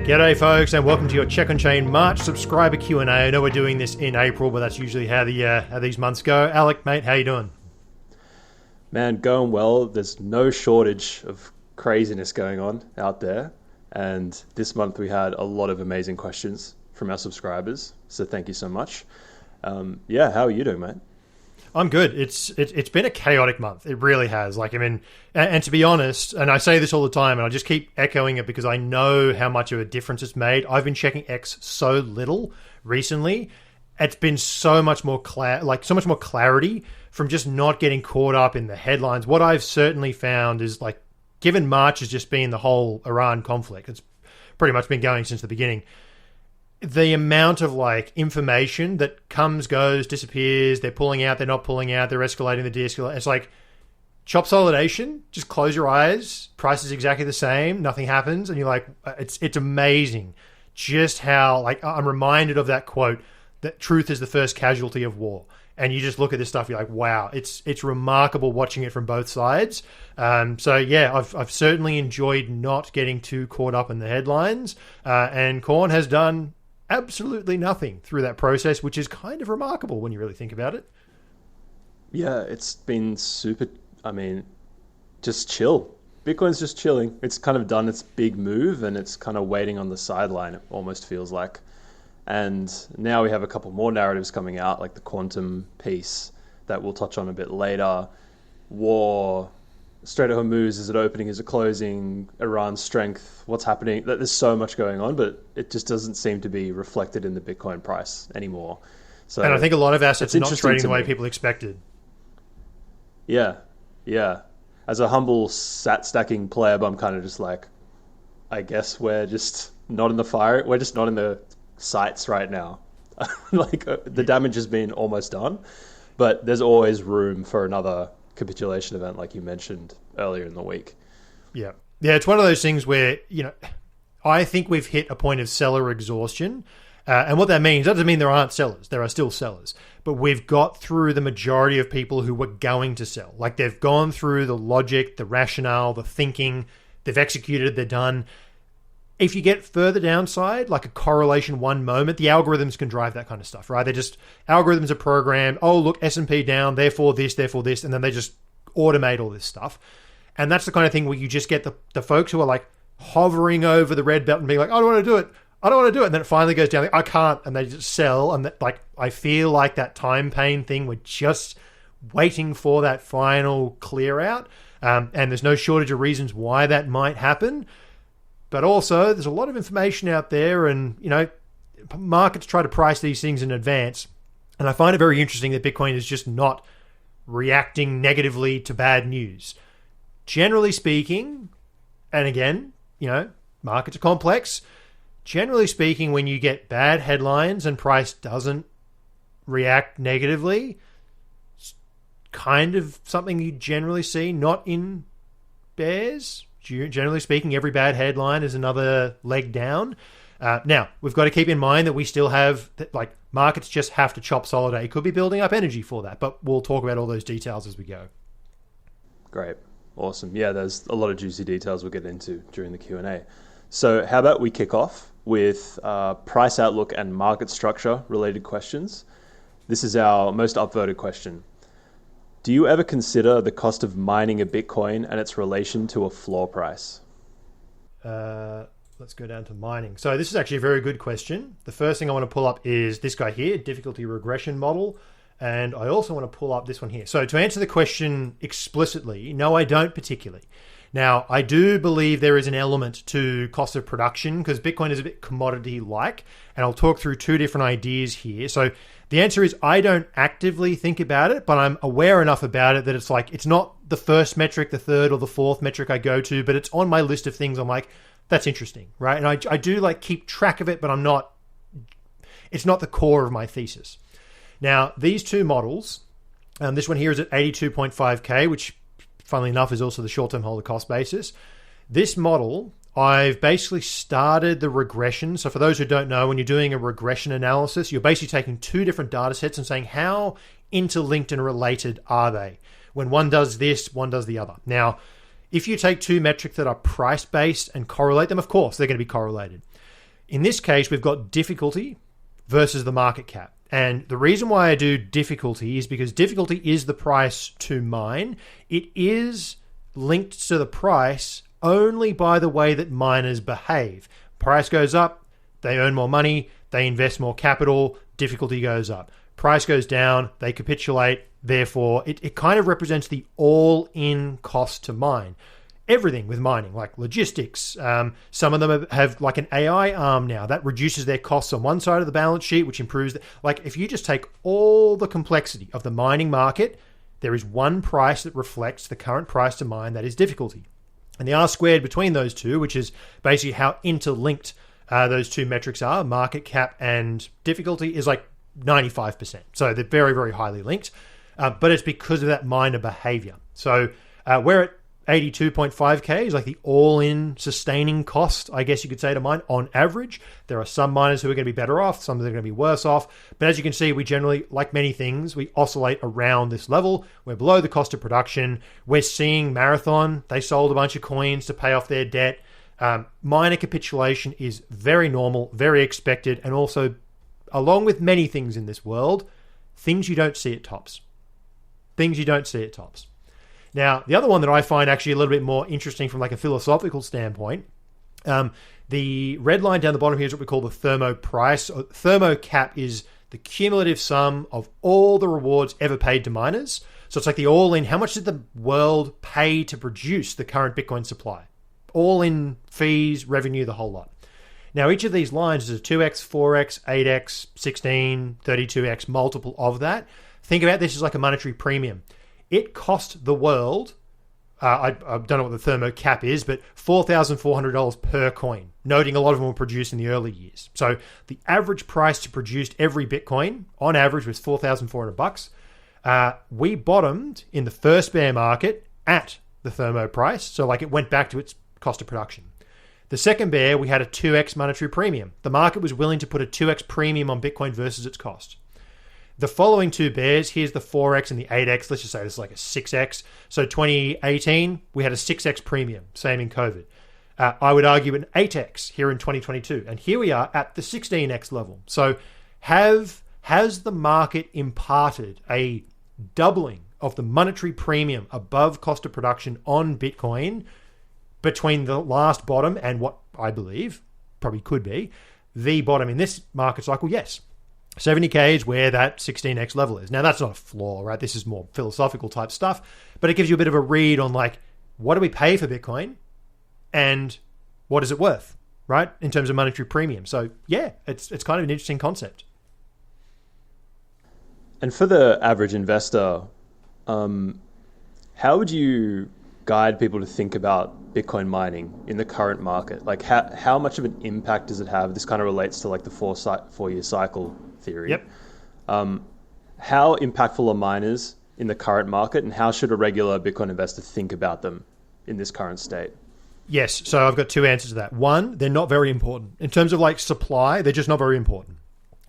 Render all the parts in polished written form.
G'day folks, and welcome to your Checkonchain March subscriber Q&A. I know we're doing this in April, but that's usually how these months go. Alec, mate, how you doing? Man, going well. There's no shortage of craziness going on out there. And this month we had a lot of amazing questions from our subscribers. So thank you so much. How are you doing, mate? I'm good. It's been a chaotic month. It really has. And to be honest, and I say this all the time, and I just keep echoing it because I know how much of a difference it's made. I've been checking X so little recently. It's been so much more clarity from just not getting caught up in the headlines. What I've certainly found is given March has just been the whole Iran conflict. It's pretty much been going since the beginning. The amount of information that comes, goes, disappears, they're pulling out, they're not pulling out, they're escalating, they're de-escalating. It's like chop solidation, just close your eyes, price is exactly the same, nothing happens, and you're like, it's amazing just how, I'm reminded of that quote, that truth is the first casualty of war. And you just look at this stuff, you're like, wow, it's remarkable watching it from both sides. I've certainly enjoyed not getting too caught up in the headlines, and Corn has done absolutely nothing through that process, which is kind of remarkable when you really think about it. Yeah, it's been super, just chill. Bitcoin's just chilling. It's kind of done its big move and it's kind of waiting on the sideline, it almost feels like. And now we have a couple more narratives coming out, like the quantum piece that we'll touch on a bit later. War, Strait of Hormuz, is it opening, is it closing, Iran's strength, what's happening? There's so much going on, but it just doesn't seem to be reflected in the Bitcoin price anymore. So, and I think a lot of assets are not trading the way people expected. Yeah. As a humble sat stacking pleb, I'm kind of just like, I guess we're just not in the fire. We're just not in the sights right now. The damage has been almost done, but there's always room for another capitulation event, like you mentioned earlier in the week. Yeah, it's one of those things where, I think we've hit a point of seller exhaustion. And what that means, that doesn't mean there aren't sellers. There are still sellers. But we've got through the majority of people who were going to sell. They've gone through the logic, the rationale, the thinking. They've executed, they're done. If you get further downside, like a correlation one moment, the algorithms can drive that kind of stuff, right? Algorithms are programmed, oh, look, S&P down, therefore this, and then they just automate all this stuff. And that's the kind of thing where you just get the folks who are hovering over the red belt and being like, I don't want to do it. And then it finally goes down, I can't, and they just sell. And I feel like that time pain thing, we're just waiting for that final clear out. And there's no shortage of reasons why that might happen. But also, there's a lot of information out there, and markets try to price these things in advance. And I find it very interesting that Bitcoin is just not reacting negatively to bad news. Generally speaking, and again, markets are complex. Generally speaking, when you get bad headlines and price doesn't react negatively, it's kind of something you generally see, not in bears. Generally speaking, every bad headline is another leg down. Now, we've got to keep in mind that we still have, markets just have to chop solid. It could be building up energy for that, but we'll talk about all those details as we go. Great. Awesome. Yeah, there's a lot of juicy details we'll get into during the Q&A. So how about we kick off with price outlook and market structure related questions. This is our most upvoted question. Do you ever consider the cost of mining a Bitcoin and its relation to a floor price? Let's go down to mining. So this is actually a very good question. The first thing I want to pull up is this guy here, difficulty regression model. And I also want to pull up this one here. So to answer the question explicitly, no, I don't particularly. Now, I do believe there is an element to cost of production because Bitcoin is a bit commodity-like, and I'll talk through two different ideas here. So the answer is I don't actively think about it, but I'm aware enough about it that it's not the first metric, the third or the fourth metric I go to, but it's on my list of things I'm like, that's interesting, right? And I do keep track of it, but it's not the core of my thesis. Now, these two models, this one here is at 82.5K, which funnily enough is also the short-term holder cost basis. This model, I've basically started the regression. So for those who don't know, when you're doing a regression analysis, you're basically taking two different data sets and saying how interlinked and related are they? When one does this, one does the other. Now, if you take two metrics that are price-based and correlate them, of course, they're going to be correlated. In this case, we've got difficulty versus the market cap. And the reason why I do difficulty is because difficulty is the price to mine. It is linked to the price only by the way that miners behave. Price goes up, they earn more money, they invest more capital, difficulty goes up. Price goes down, they capitulate, therefore it kind of represents the all-in cost to mine. Everything with mining, like logistics. Some of them have like an AI arm now that reduces their costs on one side of the balance sheet, which improves. Like if you just take all the complexity of the mining market, there is one price that reflects the current price to mine, that is difficulty. And the R squared between those two, which is basically how interlinked those two metrics are, market cap and difficulty, is like 95%. So they're very, very highly linked. But it's because of that miner behavior. So we're at 82.5K is like the all-in sustaining cost, I guess you could say, to mine on average. There are some miners who are going to be better off, some that are going to be worse off. But as you can see, we generally, like many things, we oscillate around this level. We're below the cost of production. We're seeing Marathon. They sold a bunch of coins to pay off their debt. Miner capitulation is very normal, very expected, and also, along with many things in this world, things you don't see at tops. Things you don't see at tops. Now, the other one that I find actually a little bit more interesting from like a philosophical standpoint, the red line down the bottom here is what we call the thermo price. Thermo cap is the cumulative sum of all the rewards ever paid to miners. So it's like the all-in, how much did the world pay to produce the current Bitcoin supply? All in fees, revenue, the whole lot. Now, each of these lines is a 2x, 4x, 8x, 16, 32x multiple of that. Think about this as like a monetary premium. It cost the world, I don't know what the thermo cap is, but $4,400 per coin, noting a lot of them were produced in the early years. So the average price to produce every Bitcoin, on average, was $4,400. We bottomed in the first bear market at the thermo price. So like it went back to its cost of production. The second bear, we had a 2x monetary premium. The market was willing to put a 2x premium on Bitcoin versus its cost. The following two bears, here's the 4x and the 8x. Let's just say this is like a 6x. So 2018, we had a 6x premium, same in COVID. I would argue an 8x here in 2022. And here we are at the 16x level. So has the market imparted a doubling of the monetary premium above cost of production on Bitcoin between the last bottom and what I believe probably could be the bottom in this market cycle? Yes. 70K is where that 16x level is. Now, that's not a flaw, right? This is more philosophical type stuff, but it gives you a bit of a read on like, what do we pay for Bitcoin and what is it worth, right? In terms of monetary premium. So yeah, it's kind of an interesting concept. And for the average investor, how would you guide people to think about Bitcoin mining in the current market? Like how much of an impact does it have? This kind of relates to like the 4-year cycle theory. Yep. How impactful are miners in the current market, and how should a regular Bitcoin investor think about them in this current state? Yes. So I've got two answers to that. One, they're not very important. In terms of like supply, they're just not very important,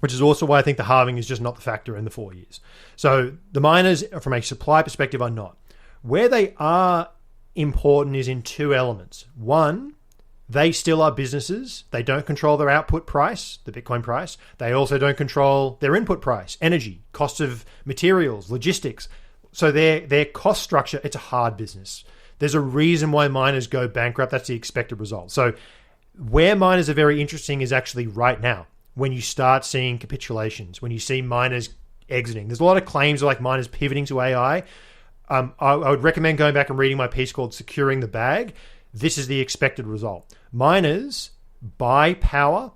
which is also why I think the halving is just not the factor in the 4 years. So the miners, from a supply perspective, are not. Where they are important is in two elements. One, they still are businesses. They don't control their output price, the Bitcoin price. They also don't control their input price, energy, cost of materials, logistics. So their cost structure, it's a hard business. There's a reason why miners go bankrupt. That's the expected result. So where miners are very interesting is actually right now, when you start seeing capitulations, when you see miners exiting. There's a lot of claims like miners pivoting to AI. I would recommend going back and reading my piece called Securing the Bag. This is the expected result. Miners buy power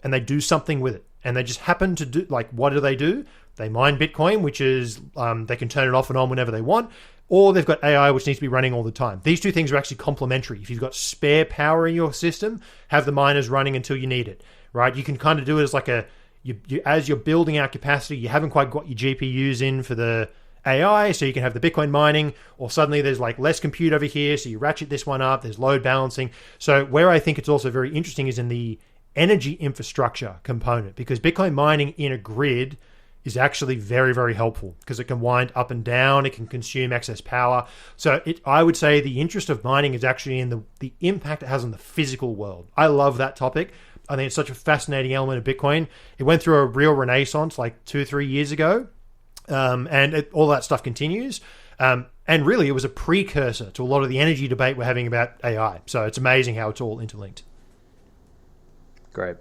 and they do something with it. And they just happen to do, like, what do? They mine Bitcoin, which is, they can turn it off and on whenever they want, or they've got AI, which needs to be running all the time. These two things are actually complementary. If you've got spare power in your system, have the miners running until you need it, right? You can kind of do it as like as you're building out capacity, you haven't quite got your GPUs in for the AI, so you can have the Bitcoin mining, or suddenly there's like less compute over here, so you ratchet this one up, there's load balancing. So where I think it's also very interesting is in the energy infrastructure component, because Bitcoin mining in a grid is actually very, very helpful because it can wind up and down, it can consume excess power. So I would say the interest of mining is actually in the impact it has on the physical world. I love that topic, I think it's such a fascinating element of Bitcoin. It went through a real renaissance like 2 or 3 years ago, and all that stuff continues. And really, it was a precursor to a lot of the energy debate we're having about AI. So it's amazing how it's all interlinked. Great.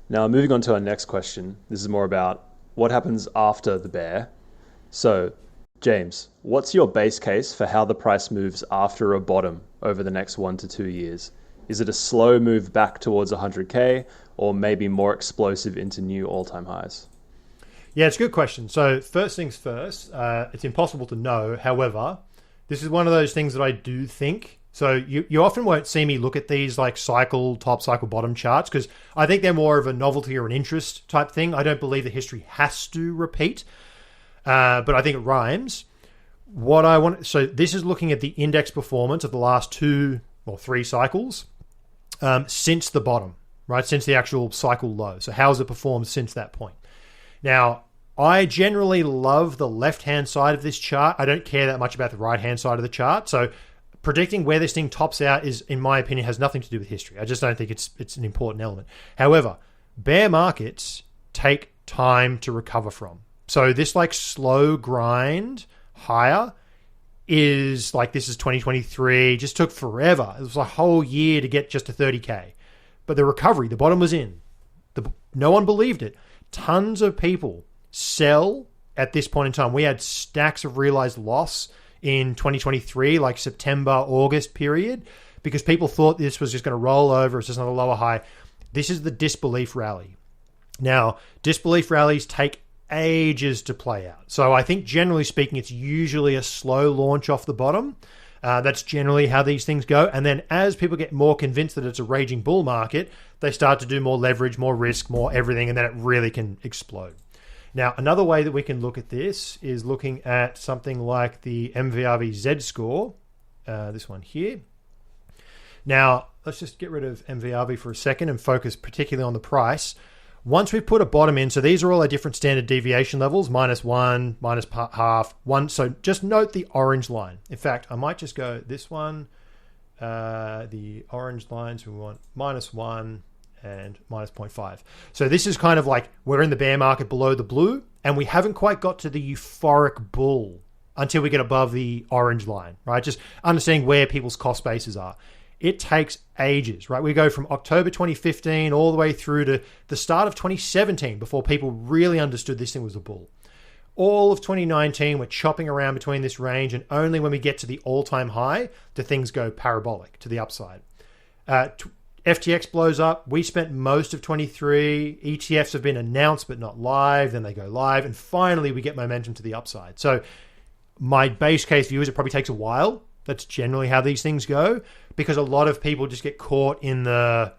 Now, moving on to our next question. This is more about what happens after the bear. So, James, what's your base case for how the price moves after a bottom over the next 1 to 2 years? Is it a slow move back towards 100K or maybe more explosive into new all-time highs? Yeah, it's a good question. So first things first, it's impossible to know. However, this is one of those things that I do think. So you often won't see me look at these like cycle top, cycle bottom charts because I think they're more of a novelty or an interest type thing. I don't believe that history has to repeat, but I think it rhymes. So this is looking at the index performance of the last 2 or 3 cycles since the bottom, right? Since the actual cycle low. So how has it performed since that point? Now, I generally love the left-hand side of this chart. I don't care that much about the right-hand side of the chart. So predicting where this thing tops out is, in my opinion, has nothing to do with history. I just don't think it's an important element. However, bear markets take time to recover from. So this like slow grind higher is like, this is 2023, just took forever. It was a whole year to get just to 30K. But the recovery, the bottom was in. No one believed it. Tons of people sell at this point in time. We had stacks of realized loss in 2023, like September, August period, because people thought this was just going to roll over. It's just another lower high. This is the disbelief rally. Now, disbelief rallies take ages to play out. So I think generally speaking, it's usually a slow launch off the bottom. That's generally how these things go. And then as people get more convinced that it's a raging bull market, they start to do more leverage, more risk, more everything, and then it really can explode. Now, another way that we can look at this is looking at something like the MVRV Z score, this one here. Now, let's just get rid of MVRV for a second and focus particularly on the price. Once we've put a bottom in, so these are all our different standard deviation levels, -1, -half, 1. So just note the orange line. In fact, I might just go this one, the orange lines, we want -1 and -0.5. So this is kind of like we're in the bear market below the blue, and we haven't quite got to the euphoric bull until we get above the orange line, right? Just understanding where people's cost bases are. It takes ages, right? We go from October 2015 all the way through to the start of 2017 before people really understood this thing was a bull. All of 2019, we're chopping around between this range, and only when we get to the all-time high do things go parabolic to the upside. FTX blows up. We spent most of 23. ETFs have been announced but not live. Then they go live. And finally, we get momentum to the upside. So my base case view is it probably takes a while. That's generally how these things go, because a lot of people just get caught in the,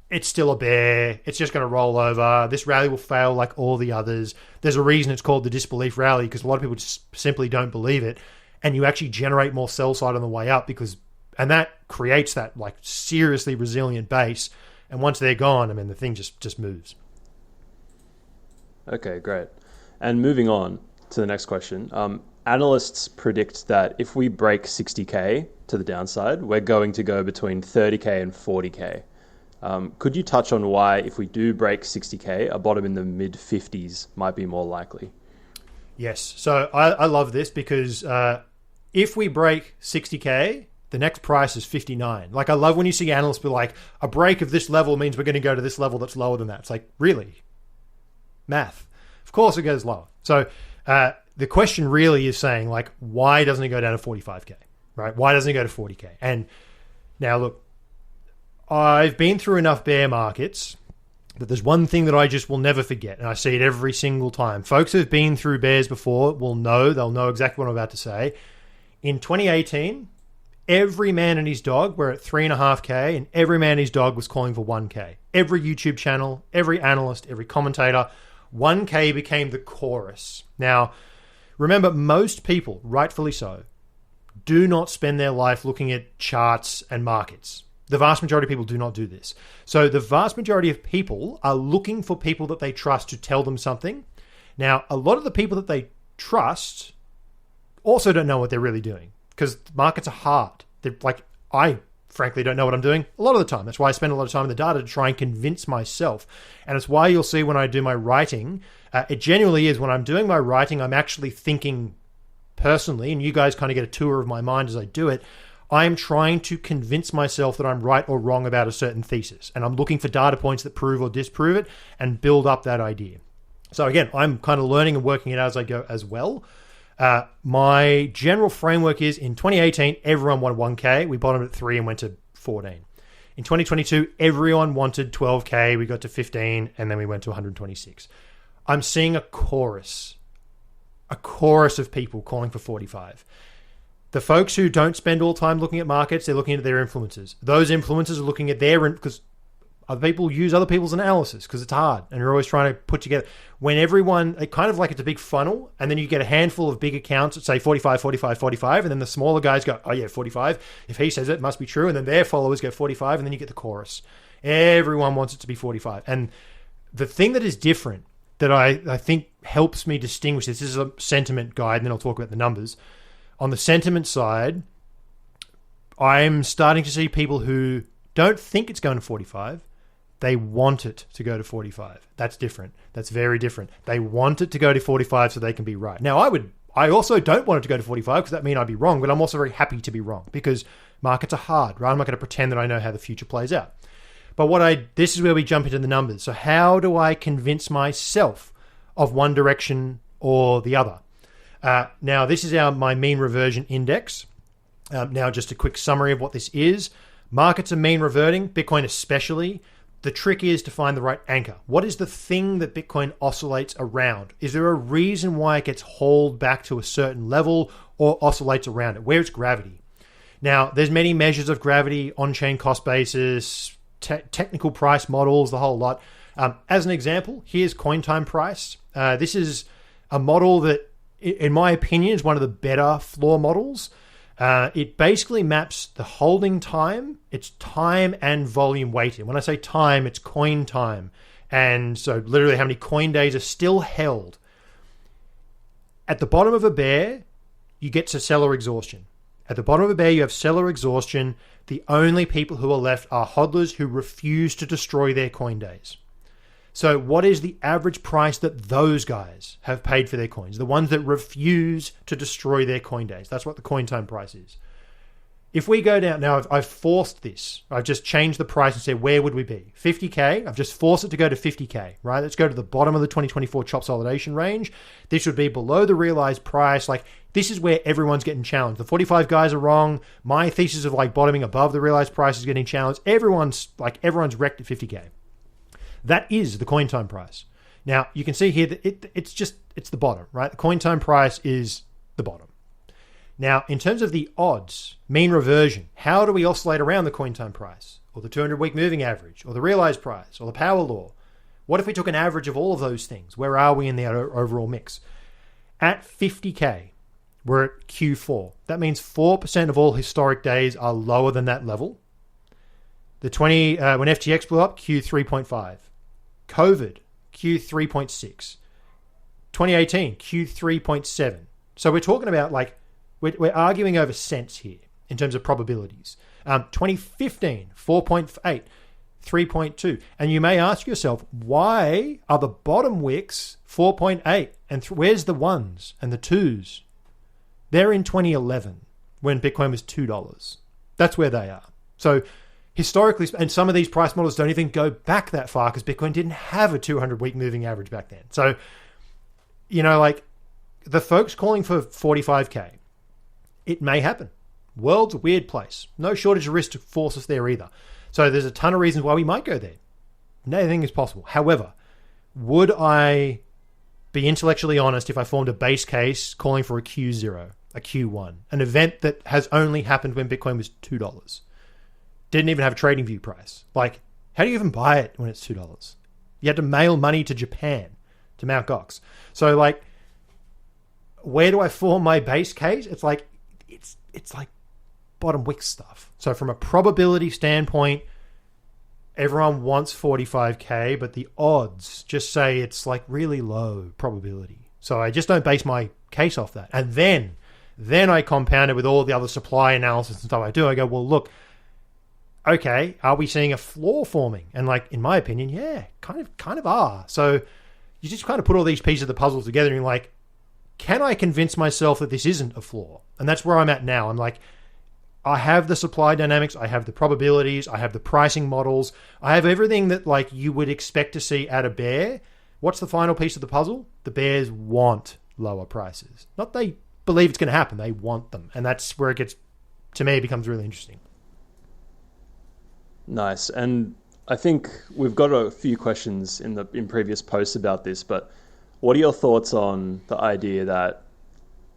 it's still a bear, it's just going to roll over, this rally will fail like all the others. There's a reason it's called the disbelief rally, because a lot of people just simply don't believe it, and you actually generate more sell side on the way up, and that creates that like seriously resilient base, and once they're gone, I mean, the thing just moves. Okay, great. And moving on to the next question. Analysts predict that if we break 60K to the downside, we're going to go between 30K and 40K. Could you touch on why, if we do break 60K, a bottom in the mid-50s might be more likely? Yes. So I love this because if we break 60K, the next price is 59. Like, I love when you see analysts be like, a break of this level means we're going to go to this level that's lower than that. It's like, really? Math. Of course it goes lower. So the question really is saying, like, why doesn't it go down to 45K, right? Why doesn't it go to 40K? And now, look, I've been through enough bear markets that there's one thing that I just will never forget, and I see it every single time. Folks who've been through bears before will know, they'll know exactly what I'm about to say. In 2018, every man and his dog were at 3.5K, and every man and his dog was calling for 1K. Every YouTube channel, every analyst, every commentator, 1K became the chorus. Now, remember, most people, rightfully so, do not spend their life looking at charts and markets. The vast majority of people do not do this. So the vast majority of people are looking for people that they trust to tell them something. Now, a lot of the people that they trust also don't know what they're really doing, because markets are hard. They're like, I frankly don't know what I'm doing a lot of the time. That's why I spend a lot of time in the data to try and convince myself. And it's why you'll see when I do my writing, it genuinely is when I'm doing my writing, I'm actually thinking personally, and you guys kind of get a tour of my mind as I do it. I'm trying to convince myself that I'm right or wrong about a certain thesis. And I'm looking for data points that prove or disprove it and build up that idea. So again, I'm kind of learning and working it out as I go as well. My general framework is in 2018, everyone wanted 1K. We bottomed at 3 and went to 14. In 2022, everyone wanted 12K. We got to 15 and then we went to 126. I'm seeing a chorus of people calling for 45. The folks who don't spend all time looking at markets, they're looking at their influencers. Those influencers are looking at their, because other people use other people's analysis because it's hard and you're always trying to put together. When everyone, it kind of like it's a big funnel, and then you get a handful of big accounts that say 45, 45, 45, and then the smaller guys go, oh yeah, 45. If he says it, it must be true. And then their followers go 45, and then you get the chorus. Everyone wants it to be 45. And the thing that is different that I think helps me distinguish this is a sentiment guide, and then I'll talk about the numbers. On the sentiment side, I'm starting to see people who don't think it's going to 45. They want it to go to 45. That's different. That's very different. They want it to go to 45 so they can be right. Now, I also don't want it to go to 45 because that means I'd be wrong, but I'm also very happy to be wrong because markets are hard, right? I'm not going to pretend that I know how the future plays out. But this is where we jump into the numbers. So how do I convince myself of one direction or the other? Now, this is my mean reversion index. Now, just a quick summary of what this is. Markets are mean reverting, Bitcoin especially. The trick is to find the right anchor. What is the thing that Bitcoin oscillates around? Is there a reason why it gets hauled back to a certain level or oscillates around it? Where's gravity? Now, there's many measures of gravity, on-chain cost basis, technical price models, the whole lot. As an example, here's coin time price. This is a model that, in my opinion, is one of the better floor models. It basically maps the holding time, it's time and volume weighted. When I say time, it's coin time. And so literally how many coin days are still held. At the bottom of a bear, you get to seller exhaustion. At the bottom of a bear, you have seller exhaustion. The only people who are left are hodlers who refuse to destroy their coin days. So what is the average price that those guys have paid for their coins? The ones that refuse to destroy their coin days. That's what the coin time price is. If we go down, now I've forced this. I've just changed the price and said, where would we be? 50K. I've just forced it to go to 50K, right? Let's go to the bottom of the 2024 chop solidation range. This would be below the realized price. Like, this is where everyone's getting challenged. The 45 guys are wrong. My thesis of like bottoming above the realized price is getting challenged. Everyone's wrecked at 50K. That is the coin time price. Now, you can see here that it's the bottom, right? The coin time price is the bottom. Now, in terms of the odds, mean reversion, how do we oscillate around the coin time price or the 200-week moving average or the realized price or the power law? What if we took an average of all of those things? Where are we in the overall mix? At 50K, we're at Q4. That means 4% of all historic days are lower than that level. When FTX blew up, Q3.5. COVID, Q3.6. 2018, Q3.7. So we're talking about we're arguing over cents here in terms of probabilities. 2015, 4.8, 3.2. And you may ask yourself, why are the bottom wicks 4.8? And where's the ones and the twos? They're in 2011 when Bitcoin was $2. That's where they are. So historically, and some of these price models don't even go back that far because Bitcoin didn't have a 200-week moving average back then. So, the folks calling for 45K, it may happen. World's a weird place. No shortage of risk to force us there either. So there's a ton of reasons why we might go there. Anything is possible. However, would I be intellectually honest if I formed a base case calling for a Q0, a Q1, an event that has only happened when Bitcoin was $2? Didn't even have a trading view price. How do you even buy it when it's $2? You had to mail money to Japan, to Mt. Gox. So where do I form my base case? It's like bottom wick stuff. So from a probability standpoint, everyone wants 45K, but the odds just say it's really low probability. So I just don't base my case off that. And then I compound it with all the other supply analysis and stuff I do. I go, well, look, okay, are we seeing a floor forming? And like, in my opinion, yeah, kind of are. So you just kind of put all these pieces of the puzzle together and you're like, can I convince myself that this isn't a floor? And that's where I'm at now. I'm like, I have the supply dynamics, I have the probabilities, I have the pricing models, I have everything that like you would expect to see at a bear. What's the final piece of the puzzle? The bears want lower prices. Not they believe it's going to happen, they want them. And that's where it gets, to me, it becomes really interesting. Nice. And I think we've got a few questions in previous posts about this, but what are your thoughts on the idea that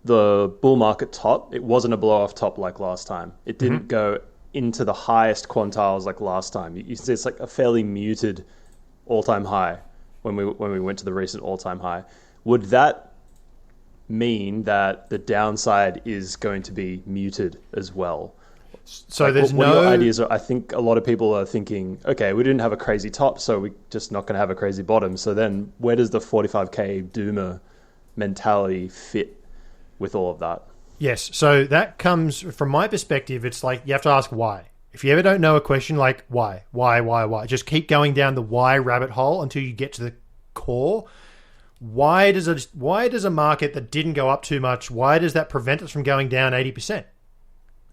the bull market top, it wasn't a blow off top like last time. It didn't go into the highest quantiles like last time. You see it's like a fairly muted all-time high when we went to the recent all-time high. Would that mean that the downside is going to be muted as well? So like, there's what no... are your ideas? I think a lot of people are thinking, okay, we didn't have a crazy top, so we're just not going to have a crazy bottom. So then where does the 45K doomer mentality fit with all of that? Yes, so that comes from my perspective. It's like you have to ask why. If you ever don't know a question, like why, just keep going down the why rabbit hole until you get to the core. Why does a market that didn't go up too much, why does that prevent us from going down 80%?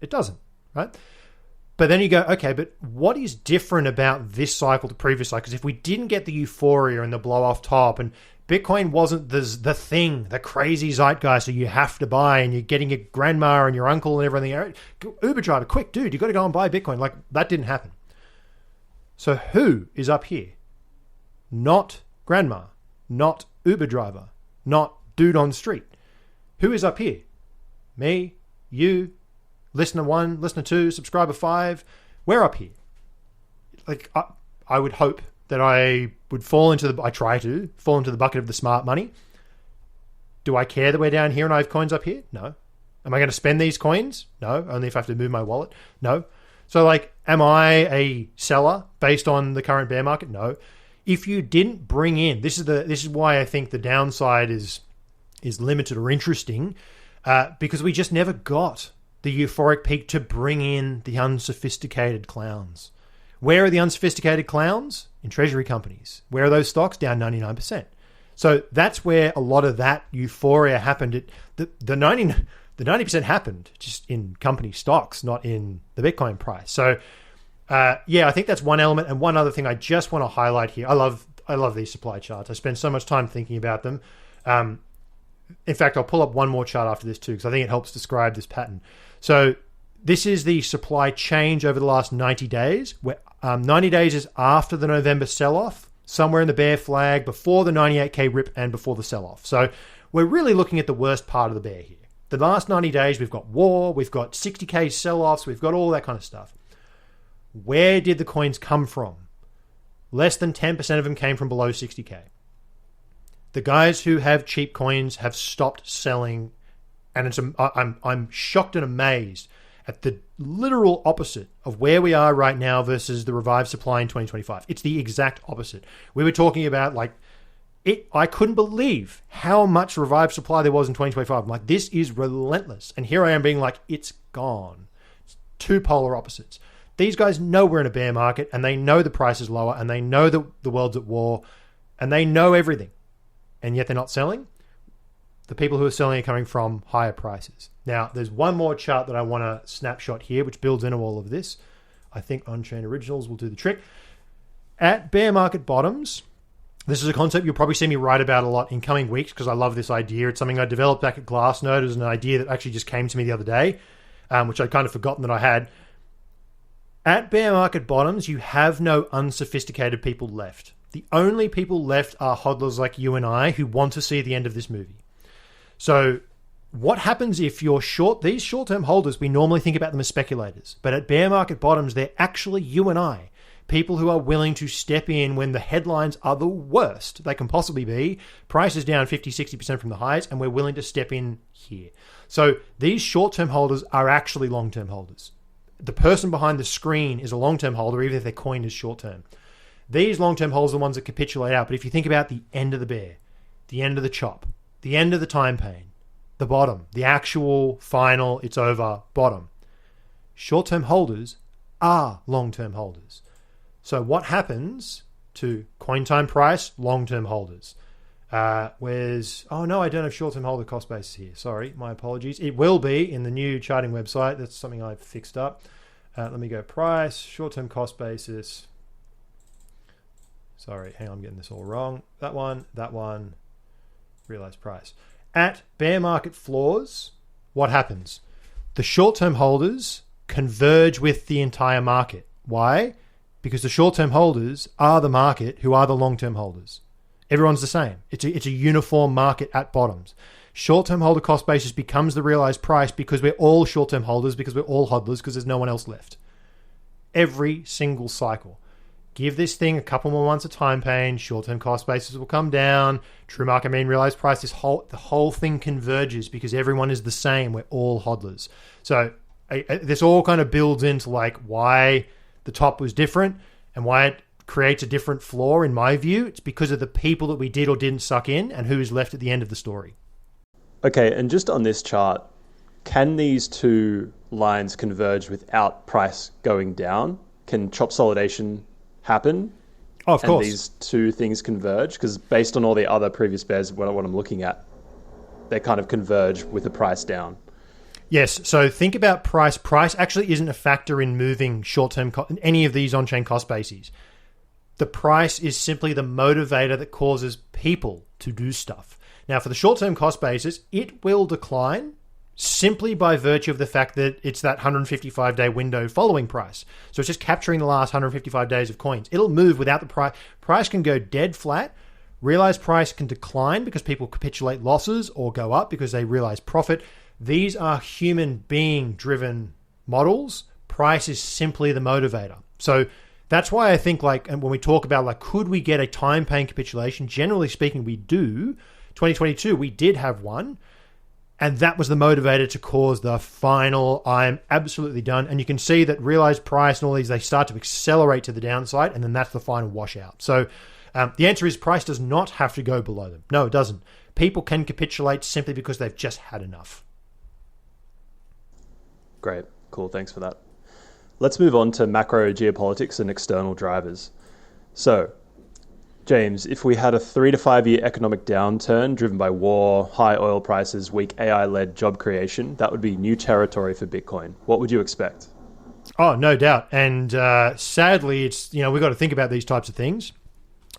It doesn't, right? But then you go, okay, but what is different about this cycle to previous cycles? If we didn't get the euphoria and the blow off top, and Bitcoin wasn't the thing, the crazy zeitgeist that you have to buy, and you're getting your grandma and your uncle and everything, Uber driver, quick, dude, you got to go and buy Bitcoin. Like, that didn't happen. So who is up here? Not grandma, not Uber driver, not dude on street. Who is up here? Me, you, listener 1, listener 2, subscriber 5. We're up here. Like, I would hope that I would I try to fall into the bucket of the smart money. Do I care that we're down here and I have coins up here? No. Am I going to spend these coins? No. Only if I have to move my wallet? No. So like, am I a seller based on the current bear market? No. If you didn't bring in, this is why I think the downside is limited or interesting, because we just never got the euphoric peak to bring in the unsophisticated clowns. Where are the unsophisticated clowns? In treasury companies. Where are those stocks? Down 99%. So that's where a lot of that euphoria happened. The 90% happened just in company stocks, not in the Bitcoin price. So I think that's one element. And one other thing I just want to highlight here. I love these supply charts. I spend so much time thinking about them. In fact, I'll pull up one more chart after this too, because I think it helps describe this pattern. So this is the supply change over the last 90 days, where 90 days is after the November sell-off, somewhere in the bear flag, before the 98K rip and before the sell-off. So we're really looking at the worst part of the bear here. The last 90 days, we've got war, we've got 60K sell-offs, we've got all that kind of stuff. Where did the coins come from? Less than 10% of them came from below 60K. The guys who have cheap coins have stopped selling, and I'm shocked and amazed at the literal opposite of where we are right now versus the revived supply in 2025. It's the exact opposite. We were talking about I couldn't believe how much revived supply there was in 2025. I'm like, this is relentless. And here I am being like, it's gone. It's two polar opposites. These guys know we're in a bear market, and they know the price is lower, and they know that the world's at war, and they know everything. And yet they're not selling. The people who are selling are coming from higher prices. Now, there's one more chart that I want to snapshot here, which builds into all of this. I think on-chain originals will do the trick. At bear market bottoms, this is a concept you'll probably see me write about a lot in coming weeks, because I love this idea. It's something I developed back at Glassnode. It was an idea that actually just came to me the other day, which I'd kind of forgotten that I had. At bear market bottoms, you have no unsophisticated people left. The only people left are hodlers like you and I who want to see the end of this movie. So what happens if you're short? These short-term holders, we normally think about them as speculators. But at bear market bottoms, they're actually you and I. People who are willing to step in when the headlines are the worst they can possibly be. Price is down 50, 60% from the highs, and we're willing to step in here. So these short-term holders are actually long-term holders. The person behind the screen is a long-term holder, even if their coin is short-term. These long-term holders are the ones that capitulate out. But if you think about the end of the bear, the end of the chop, the end of the time pain, the bottom, the actual final, it's over, bottom. Short-term holders are long-term holders. So what happens to coin time price, long-term holders? Oh no, I don't have short-term holder cost basis here. Sorry, my apologies. It will be in the new charting website. That's something I've fixed up. Let me go price, short-term cost basis. Sorry, hang on, I'm getting this all wrong. That one, realized price. At bear market floors, what happens? The short-term holders converge with the entire market. Why? Because the short-term holders are the market who are the long-term holders. Everyone's the same. It's a uniform market at bottoms. Short-term holder cost basis becomes the realized price because we're all short-term holders, because we're all hodlers, because there's no one else left. Every single cycle. Give this thing a couple more months of time pain, short-term cost basis will come down, true market mean realized price, the whole thing converges because everyone is the same. We're all hodlers. So this all kind of builds into like why the top was different and why it creates a different floor in my view. It's because of the people that we did or didn't suck in and who is left at the end of the story. Okay, and just on this chart, can these two lines converge without price going down? Can chop solidation happen? Oh, of course. And these two things converge? Because based on all the other previous bears, what I'm looking at, they kind of converge with the price down. Yes, so think about price. Price actually isn't a factor in moving short-term any of these on-chain cost bases. The price is simply the motivator that causes people to do stuff. Now, for the short-term cost basis, it will decline simply by virtue of the fact that it's that 155-day window following price. So it's just capturing the last 155 days of coins. It'll move without the price. Price can go dead flat. Realized price can decline because people capitulate losses or go up because they realize profit. These are human being driven models. Price is simply the motivator. So that's why I think like, and when we talk about like, could we get a time paying capitulation? Generally speaking, we do. 2022, we did have one. And that was the motivator to cause the final, I'm absolutely done. And you can see that realized price and all these, they start to accelerate to the downside. And then that's the final washout. So the answer is price does not have to go below them. No, it doesn't. People can capitulate simply because they've just had enough. Great. Cool. Thanks for that. Let's move on to macro geopolitics and external drivers. So, James, if we had a 3 to 5 year economic downturn driven by war, high oil prices, weak AI-led job creation, that would be new territory for Bitcoin. What would you expect? Oh, no doubt. And sadly, it's, we've got to think about these types of things.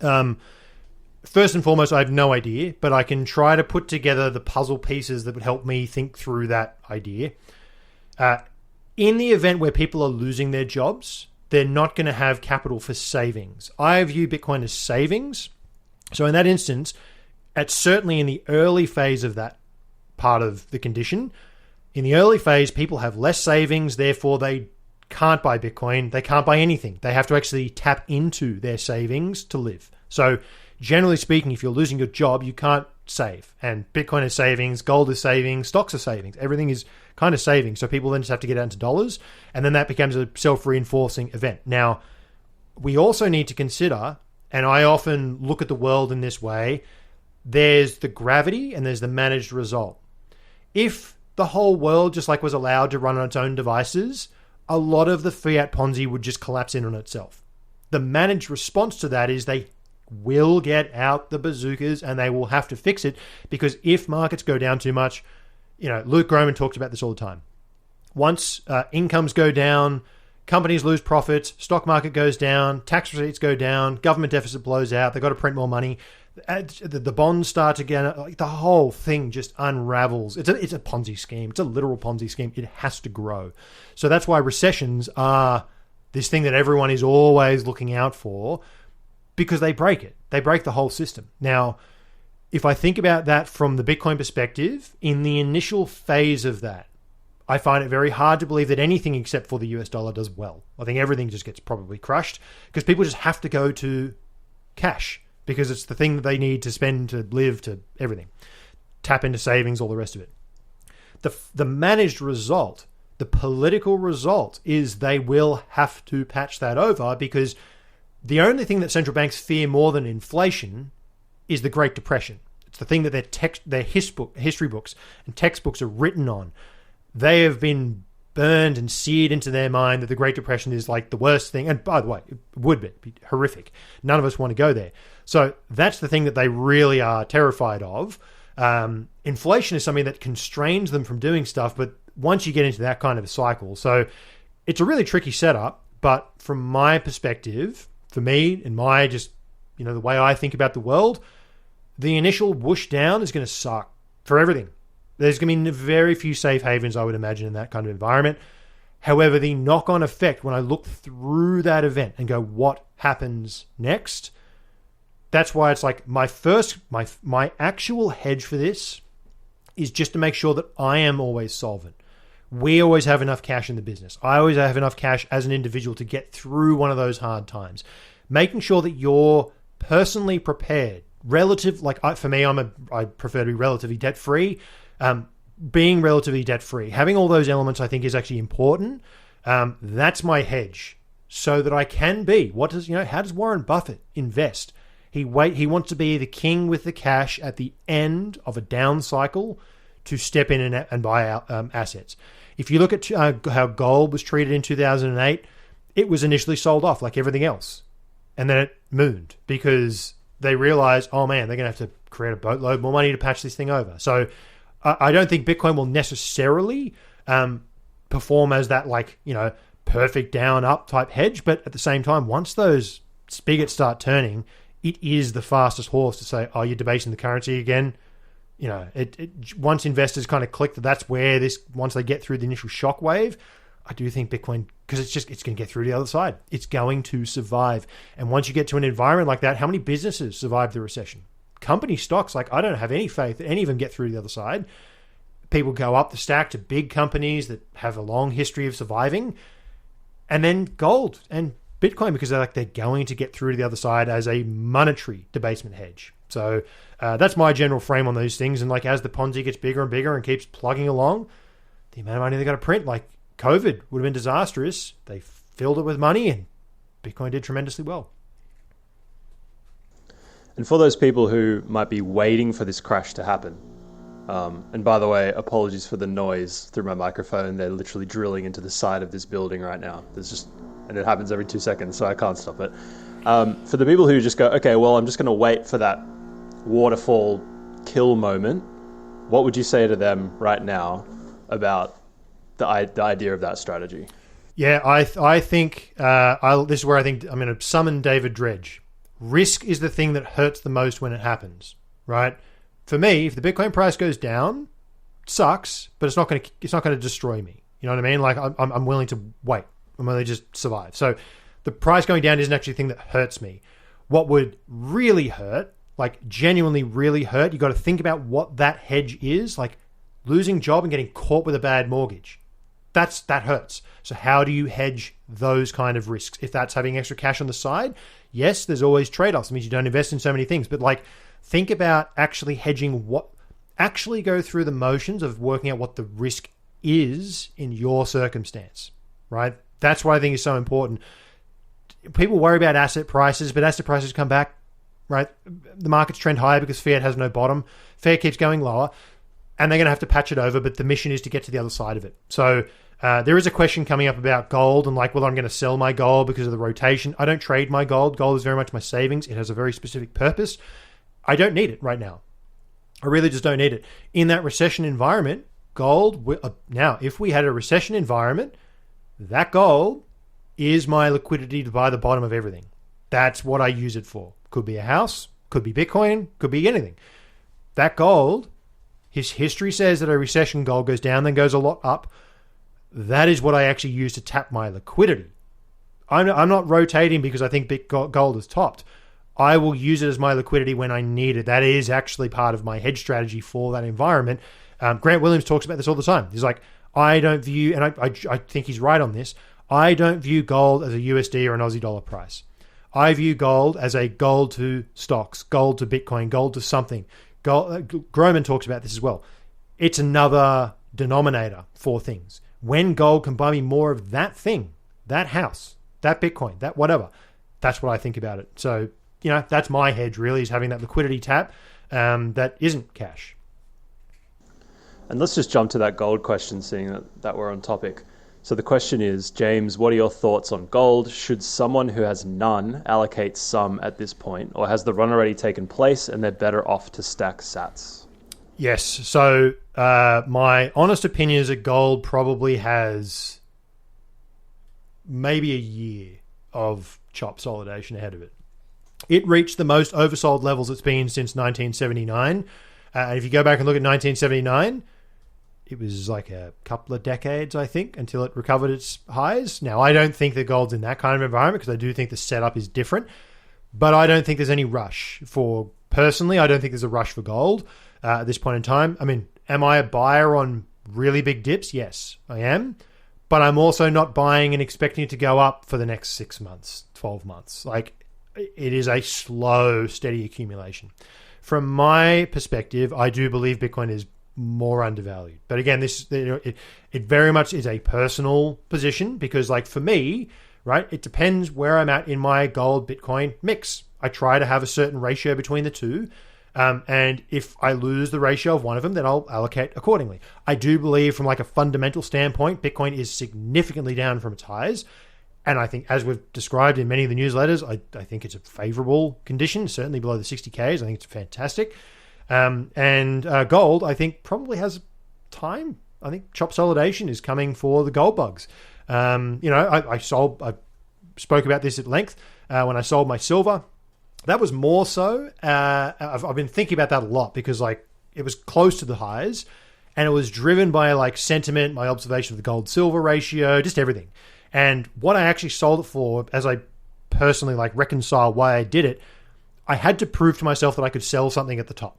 First and foremost, I have no idea, but I can try to put together the puzzle pieces that would help me think through that idea. In the event where people are losing their jobs, they're not going to have capital for savings. I view Bitcoin as savings. So in that instance, certainly in the early phase of that part of the condition, in the early phase, people have less savings, therefore they can't buy Bitcoin. They can't buy anything. They have to actually tap into their savings to live. So generally speaking, if you're losing your job, you can't save. And Bitcoin is savings, gold is savings, stocks are savings. Everything is kind of savings. So people then just have to get out into dollars. And then that becomes a self-reinforcing event. Now, we also need to consider, and I often look at the world in this way, there's the gravity and there's the managed result. If the whole world just like was allowed to run on its own devices, a lot of the fiat Ponzi would just collapse in on itself. The managed response to that is they will get out the bazookas and they will have to fix it, because if markets go down too much, Luke Groman talks about this all the time. Once incomes go down, companies lose profits, stock market goes down, tax receipts go down, government deficit blows out, they've got to print more money, the bonds start again, like the whole thing just unravels. It's a Ponzi scheme. It's a literal Ponzi scheme. It has to grow. So that's why recessions are this thing that everyone is always looking out for, because they break it. They break the whole system. Now, if I think about that from the Bitcoin perspective, in the initial phase of that, I find it very hard to believe that anything except for the US dollar does well. I think everything just gets probably crushed because people just have to go to cash because it's the thing that they need to spend, to live, to everything. Tap into savings, all the rest of it. The managed result, the political result, is they will have to patch that over, because the only thing that central banks fear more than inflation is the Great Depression. It's the thing that their history books and textbooks are written on. They have been burned and seared into their mind that the Great Depression is like the worst thing. And by the way, it would be horrific. None of us want to go there. So that's the thing that they really are terrified of. Inflation is something that constrains them from doing stuff, but once you get into that kind of a cycle, so it's a really tricky setup. But from my perspective, for me and my just, the way I think about the world, the initial whoosh down is going to suck for everything. There's going to be very few safe havens, I would imagine, in that kind of environment. However, the knock-on effect, when I look through that event and go, what happens next? That's why it's like my actual hedge for this is just to make sure that I am always solvent. We always have enough cash in the business. I always have enough cash as an individual to get through one of those hard times. Making sure that you're personally prepared, for me, I prefer to be relatively debt-free. Being relatively debt-free, having all those elements, I think, is actually important. That's my hedge, so that I can be. How does Warren Buffett invest? He wants to be the king with the cash at the end of a down cycle to step in and buy out assets. If you look at how gold was treated in 2008, it was initially sold off like everything else, and then it mooned because they realized, oh man, they're going to have to create a boatload more money to patch this thing over. So I don't think Bitcoin will necessarily perform as that perfect down up type hedge, but at the same time, once those spigots start turning, it is the fastest horse to say, oh, you're debasing the currency again. Once investors kind of click that that's where once they get through the initial shock wave, I do think Bitcoin, because it's going to get through the other side. It's going to survive. And once you get to an environment like that, how many businesses survive the recession? Company stocks, I don't have any faith that any of them get through the other side. People go up the stack to big companies that have a long history of surviving. And then gold and Bitcoin, because they're going to get through to the other side as a monetary debasement hedge. So that's my general frame on those things. And as the Ponzi gets bigger and bigger and keeps plugging along, the amount of money they got to print, COVID would have been disastrous. They filled it with money and Bitcoin did tremendously well. And for those people who might be waiting for this crash to happen, and by the way, apologies for the noise through my microphone. They're literally drilling into the side of this building right now. And it happens every 2 seconds, so I can't stop it. For the people who just go, okay, well, I'm just going to wait for that waterfall kill moment, what would you say to them right now about the idea of that strategy? Yeah, I think this is where I think I'm going to summon David Dredge. Risk is the thing that hurts the most when it happens, right? For me, if the Bitcoin price goes down, it sucks, but it's not going to destroy me. You know what I mean? I'm willing to wait. I'm willing to just survive. So the price going down isn't actually the thing that hurts me. What would really hurt, genuinely really hurt, you got to think about what that hedge is, losing job and getting caught with a bad mortgage. That hurts. So how do you hedge those kind of risks? If that's having extra cash on the side, yes, there's always trade-offs. It means you don't invest in so many things. But think about actually hedging actually go through the motions of working out what the risk is in your circumstance, right? That's what I think is so important. People worry about asset prices, but asset prices come back, right? The markets trend higher because fiat has no bottom. Fiat keeps going lower, and they're going to have to patch it over, but the mission is to get to the other side of it. So there is a question coming up about gold and I'm going to sell my gold because of the rotation. I don't trade my gold. Gold is very much my savings. It has a very specific purpose. I don't need it right now. I really just don't need it. In that recession environment, gold, now, if we had a recession environment, that gold is my liquidity to buy the bottom of everything. That's what I use it for. Could be a house, could be Bitcoin, could be anything. That gold, his history says that a recession gold goes down, then goes a lot up. That is what I actually use to tap my liquidity. I'm not rotating because I think gold is topped. I will use it as my liquidity when I need it. That is actually part of my hedge strategy for that environment. Grant Williams talks about this all the time. He's like, I don't view, and I think he's right on this, I don't view gold as a USD or an Aussie dollar price. I view gold as a gold to stocks, gold to Bitcoin, gold to something. Groman talks about this as well. It's another denominator for things. When gold can buy me more of that thing, that house, that Bitcoin, that whatever, that's what I think about it. So, that's my hedge really, is having that liquidity tap that isn't cash. And let's just jump to that gold question, seeing that we're on topic. So the question is, James, what are your thoughts on gold? Should someone who has none allocate some at this point, or has the run already taken place and they're better off to stack sats? Yes. So my honest opinion is that gold probably has maybe a year of chop solidation ahead of it. It reached the most oversold levels it's been since 1979. If you go back and look at 1979, it was like a couple of decades, I think, until it recovered its highs. Now, I don't think that gold's in that kind of environment because I do think the setup is different, but I don't think there's any rush for, personally, I don't think there's a rush for gold at this point in time. I mean, am I a buyer on really big dips? Yes, I am. But I'm also not buying and expecting it to go up for the next 6 months, 12 months. Like, it is a slow, steady accumulation. From my perspective, I do believe Bitcoin is more undervalued. But again, it very much is a personal position because, like, for me, right, it depends where I'm at in my gold Bitcoin mix. I try to have a certain ratio between the two. And if I lose the ratio of one of them, then I'll allocate accordingly. I do believe from like a fundamental standpoint, Bitcoin is significantly down from its highs. And I think, as we've described in many of the newsletters, I think it's a favorable condition, certainly below the 60Ks. I think it's fantastic. And gold, I think, probably has time. I think chop solidation is coming for the gold bugs. I spoke about this at length when I sold my silver. That was more so. I've been thinking about that a lot because, like, it was close to the highs, and it was driven by like sentiment, my observation of the gold silver ratio, just everything. And what I actually sold it for, as I personally like reconcile why I did it, I had to prove to myself that I could sell something at the top,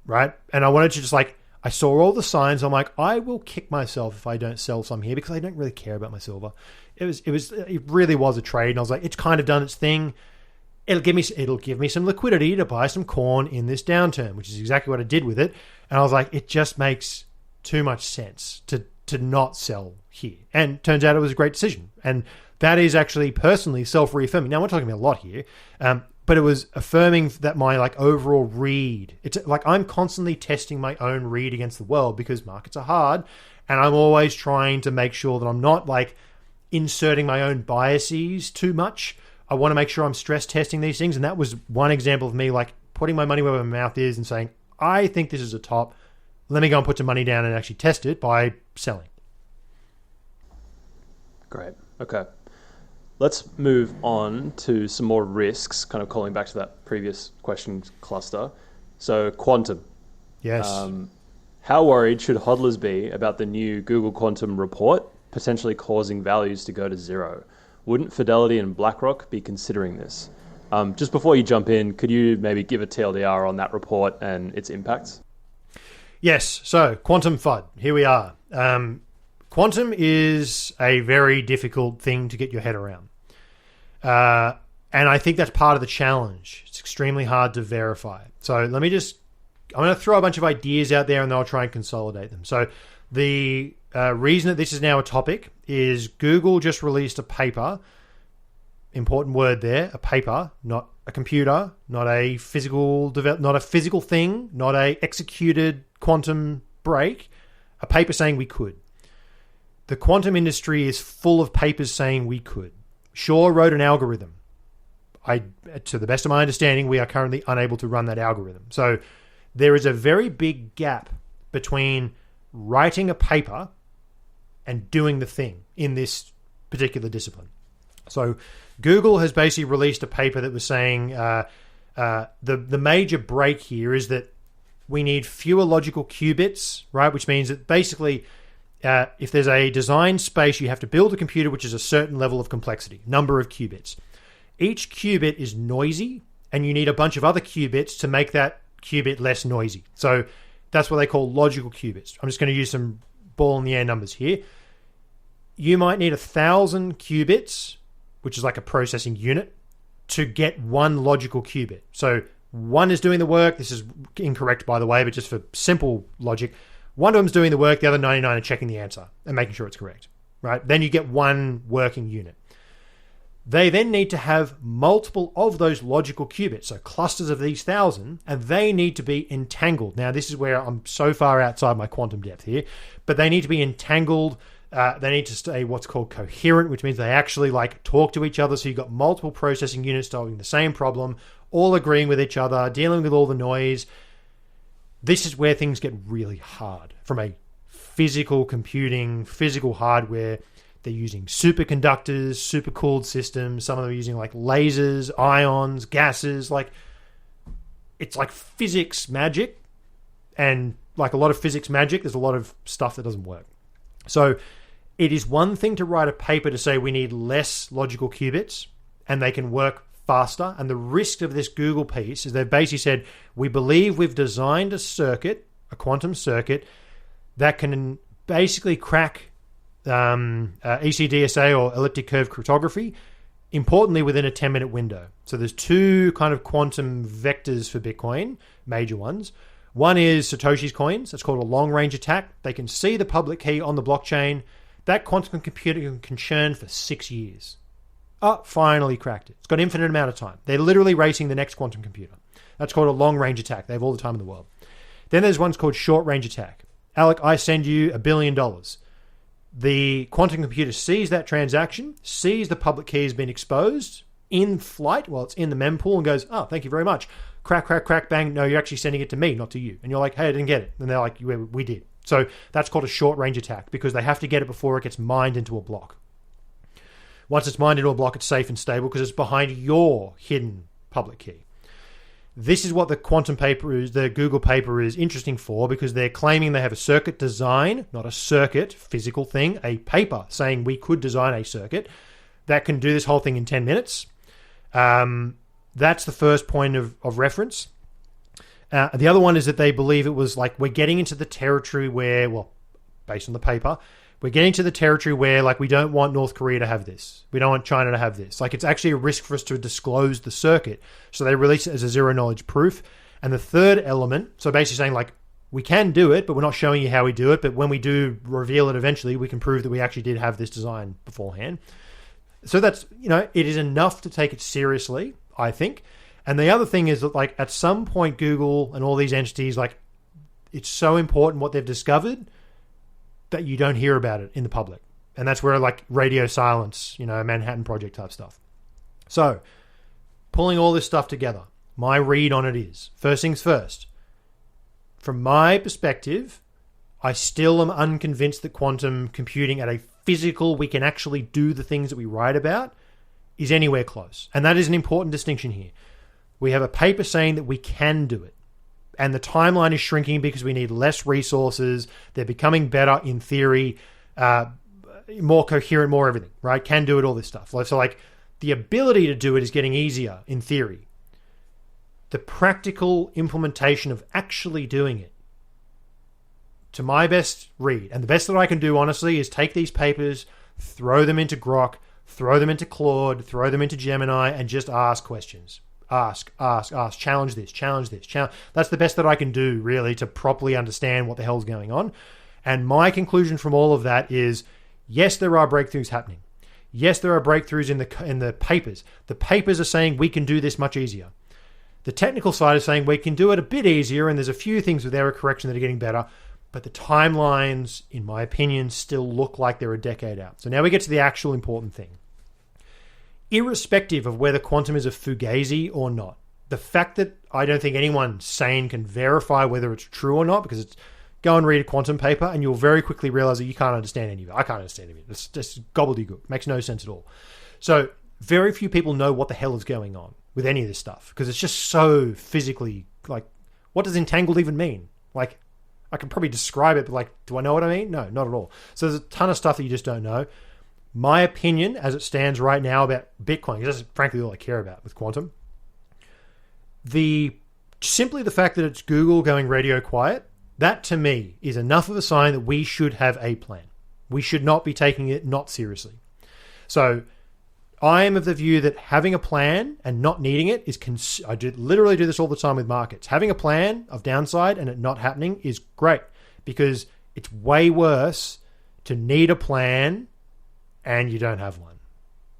right? And I wanted to just like, I saw all the signs. I'm like, I will kick myself if I don't sell some here because I don't really care about my silver. It really was a trade, and I was like, it's kind of done its thing. It'll give me some liquidity to buy some corn in this downturn, which is exactly what I did with it. And I was like, it just makes too much sense to not sell here. And turns out it was a great decision. And that is actually personally self-reaffirming. Now, we're talking about a lot here, but it was affirming that my like overall read. It's like I'm constantly testing my own read against the world because markets are hard, and I'm always trying to make sure that I'm not like inserting my own biases too much. I want to make sure I'm stress testing these things. And that was one example of me like putting my money where my mouth is and saying, I think this is a top. Let me go and put some money down and actually test it by selling. Great. Okay. Let's move on to some more risks, kind of calling back to that previous question cluster. So quantum. Yes. How worried should hodlers be about the new Google Quantum report potentially causing values to go to zero? Wouldn't Fidelity and BlackRock be considering this? Just before you jump in, could you maybe give a TLDR on that report and its impacts? Yes. So quantum FUD. Here we are. Quantum is a very difficult thing to get your head around. And I think that's part of the challenge. It's extremely hard to verify. So I'm going to throw a bunch of ideas out there and then I'll try and consolidate them. So the reason that this is now a topic is Google just released a paper, important word there, a paper, not a computer, not a physical thing, not a executed quantum break, a paper saying we could. The quantum industry is full of papers saying we could. Shor wrote an algorithm. To the best of my understanding, we are currently unable to run that algorithm. So there is a very big gap between writing a paper and doing the thing in this particular discipline. So Google has basically released a paper that was saying the major break here is that we need fewer logical qubits, right? Which means that basically if there's a design space, you have to build a computer which is a certain level of complexity, number of qubits. Each qubit is noisy, and you need a bunch of other qubits to make that qubit less noisy. So that's what they call logical qubits. I'm just going to use some ball in the air numbers here. You might need 1,000 qubits, which is like a processing unit, to get one logical qubit. So one is doing the work. This is incorrect, by the way, but just for simple logic, one of them's doing the work. The other 99 are checking the answer and making sure it's correct, right? Then you get one working unit. They then need to have multiple of those logical qubits, so clusters of these 1,000, and they need to be entangled. Now, this is where I'm so far outside my quantum depth here, but they need to be entangled They need to stay what's called coherent, which means they actually like talk to each other. So you've got multiple processing units solving the same problem, all agreeing with each other, dealing with all the noise. This is where things get really hard from a physical computing, physical hardware. They're using superconductors, supercooled systems. Some of them are using like lasers, ions, gases. Like, it's like physics magic. And like a lot of physics magic, there's a lot of stuff that doesn't work. So it is one thing to write a paper to say we need less logical qubits and they can work faster. And the risk of this Google piece is they've basically said, we believe we've designed a circuit, a quantum circuit, that can basically crack ECDSA or elliptic curve cryptography, importantly within a 10-minute window. So there's two kind of quantum vectors for Bitcoin, major ones. One is Satoshi's coins. That's called a long-range attack. They can see the public key on the blockchain. That quantum computer can churn for 6 years. Oh, finally cracked it. It's got infinite amount of time. They're literally racing the next quantum computer. That's called a long-range attack. They have all the time in the world. Then there's one's called short-range attack. Alec, I send you $1 billion. The quantum computer sees that transaction, sees the public key has been exposed in flight while it's in the mempool and goes, oh, thank you very much. Crack, crack, crack, bang. No, you're actually sending it to me, not to you. And you're like, hey, I didn't get it. And they're like, we did. So that's called a short-range attack because they have to get it before it gets mined into a block. Once it's mined into a block, it's safe and stable because it's behind your hidden public key. This is what the quantum paper is, the Google paper is interesting for because they're claiming they have a circuit design, not a circuit, physical thing, a paper saying we could design a circuit that can do this whole thing in 10 minutes. That's the first point of reference. The other one is that they believe it was like we're getting into the territory where, well, based on the paper, we're getting to the territory where like we don't want North Korea to have this. We don't want China to have this. Like it's actually a risk for us to disclose the circuit. So they release it as a zero knowledge proof. And the third element, so basically saying like we can do it, but we're not showing you how we do it. But when we do reveal it eventually, we can prove that we actually did have this design beforehand. So that's, it is enough to take it seriously, I think. And the other thing is that like at some point, Google and all these entities, like it's so important what they've discovered that you don't hear about it in the public. And that's where like radio silence, Manhattan Project type stuff. So pulling all this stuff together, my read on it is, first things first, from my perspective, I still am unconvinced that quantum computing at a physical, we can actually do the things that we write about is anywhere close. And that is an important distinction here. We have a paper saying that we can do it. And the timeline is shrinking because we need less resources. They're becoming better in theory, more coherent, more everything, right? Can do it, all this stuff. So like the ability to do it is getting easier in theory. The practical implementation of actually doing it, to my best read, and the best that I can do, honestly, is take these papers, throw them into Grok, throw them into Claude, throw them into Gemini, and just ask questions. Ask, challenge this. That's the best that I can do, really, to properly understand what the hell's going on. And my conclusion from all of that is, yes, there are breakthroughs happening. Yes, there are breakthroughs in the papers. The papers are saying we can do this much easier. The technical side is saying we can do it a bit easier, and there's a few things with error correction that are getting better. But the timelines, in my opinion, still look like they're a decade out. So now we get to the actual important thing. Irrespective of whether quantum is a fugazi or not, the fact that I don't think anyone sane can verify whether it's true or not, because it's go and read a quantum paper and you'll very quickly realize that you can't understand any of it. I can't understand any of it. It's just gobbledygook. Makes no sense at all. So very few people know what the hell is going on with any of this stuff because it's just so physically, like, what does entangled even mean? Like, I can probably describe it, but like, do I know what I mean? No, not at all. So there's a ton of stuff that you just don't know. My opinion, as it stands right now about Bitcoin, because that's frankly all I care about with quantum, simply the fact that it's Google going radio quiet, that to me is enough of a sign that we should have a plan. We should not be taking it not seriously. So I am of the view that having a plan and not needing it is, literally do this all the time with markets. Having a plan of downside and it not happening is great because it's way worse to need a plan and you don't have one.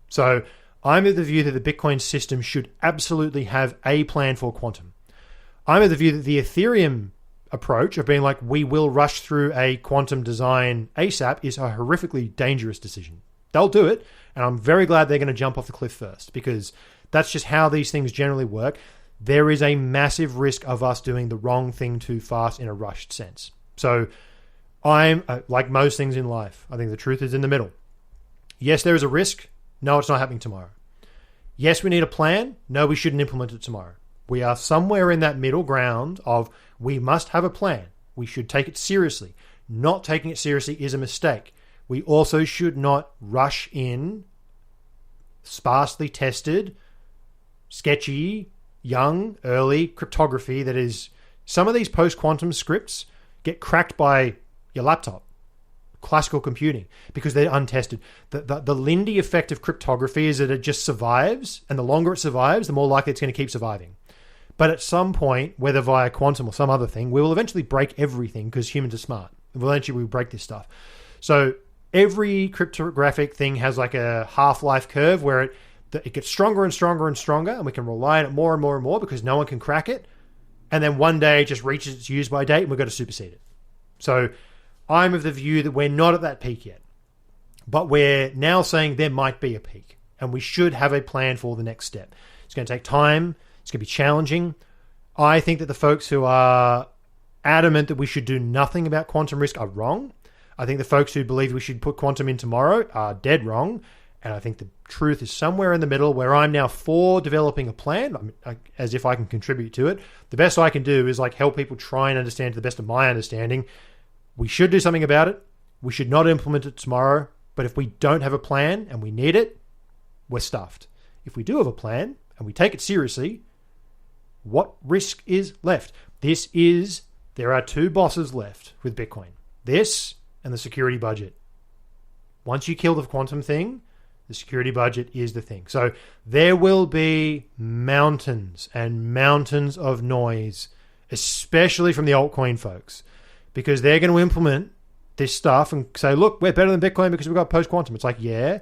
So I'm of the view that the Bitcoin system should absolutely have a plan for quantum. I'm of the view that the Ethereum approach of being like, we will rush through a quantum design ASAP is a horrifically dangerous decision. They'll do it, and I'm very glad they're going to jump off the cliff first, because that's just how these things generally work. There is a massive risk of us doing the wrong thing too fast in a rushed sense. So I'm, like most things in life, I think the truth is in the middle. Yes, there is a risk. No, it's not happening tomorrow. Yes, we need a plan. No, we shouldn't implement it tomorrow. We are somewhere in that middle ground of we must have a plan. We should take it seriously. Not taking it seriously is a mistake. We also should not rush in sparsely tested, sketchy, young, early cryptography that is... Some of these post-quantum scripts get cracked by your laptop, classical computing, because they're untested. The Lindy effect of cryptography is that it just survives, and the longer it survives, the more likely it's going to keep surviving. But at some point, whether via quantum or some other thing, we will eventually break everything because humans are smart. Eventually, we break this stuff. So every cryptographic thing has like a half-life curve where it gets stronger and stronger and stronger, and we can rely on it more and more and more because no one can crack it. And then one day it just reaches its use-by date and we've got to supersede it. So I'm of the view that we're not at that peak yet. But we're now saying there might be a peak, and we should have a plan for the next step. It's going to take time. It's going to be challenging. I think that the folks who are adamant that we should do nothing about quantum risk are wrong. I think the folks who believe we should put quantum in tomorrow are dead wrong. And I think the truth is somewhere in the middle, where I'm now for developing a plan, as if I can contribute to it. The best I can do is like help people try and understand, to the best of my understanding, we should do something about it. We should not implement it tomorrow. But if we don't have a plan and we need it, we're stuffed. If we do have a plan and we take it seriously, what risk is left? There are two bosses left with Bitcoin. This and the security budget. Once you kill the quantum thing, the security budget is the thing. So there will be mountains and mountains of noise, especially from the altcoin folks, because they're going to implement this stuff and say, look, we're better than Bitcoin because we've got post-quantum. It's like, yeah,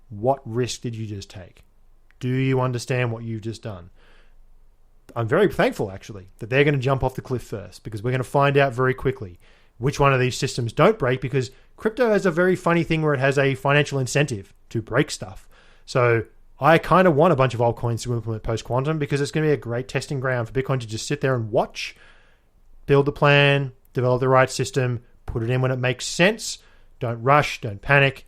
what risk did you just take? Do you understand what you've just done? I'm very thankful, actually, that they're going to jump off the cliff first, because we're going to find out very quickly which one of these systems don't break, because crypto has a very funny thing where it has a financial incentive to break stuff. So I kind of want a bunch of altcoins to implement post-quantum, because it's going to be a great testing ground for Bitcoin to just sit there and watch, build the plan, develop the right system, put it in when it makes sense. Don't rush, don't panic.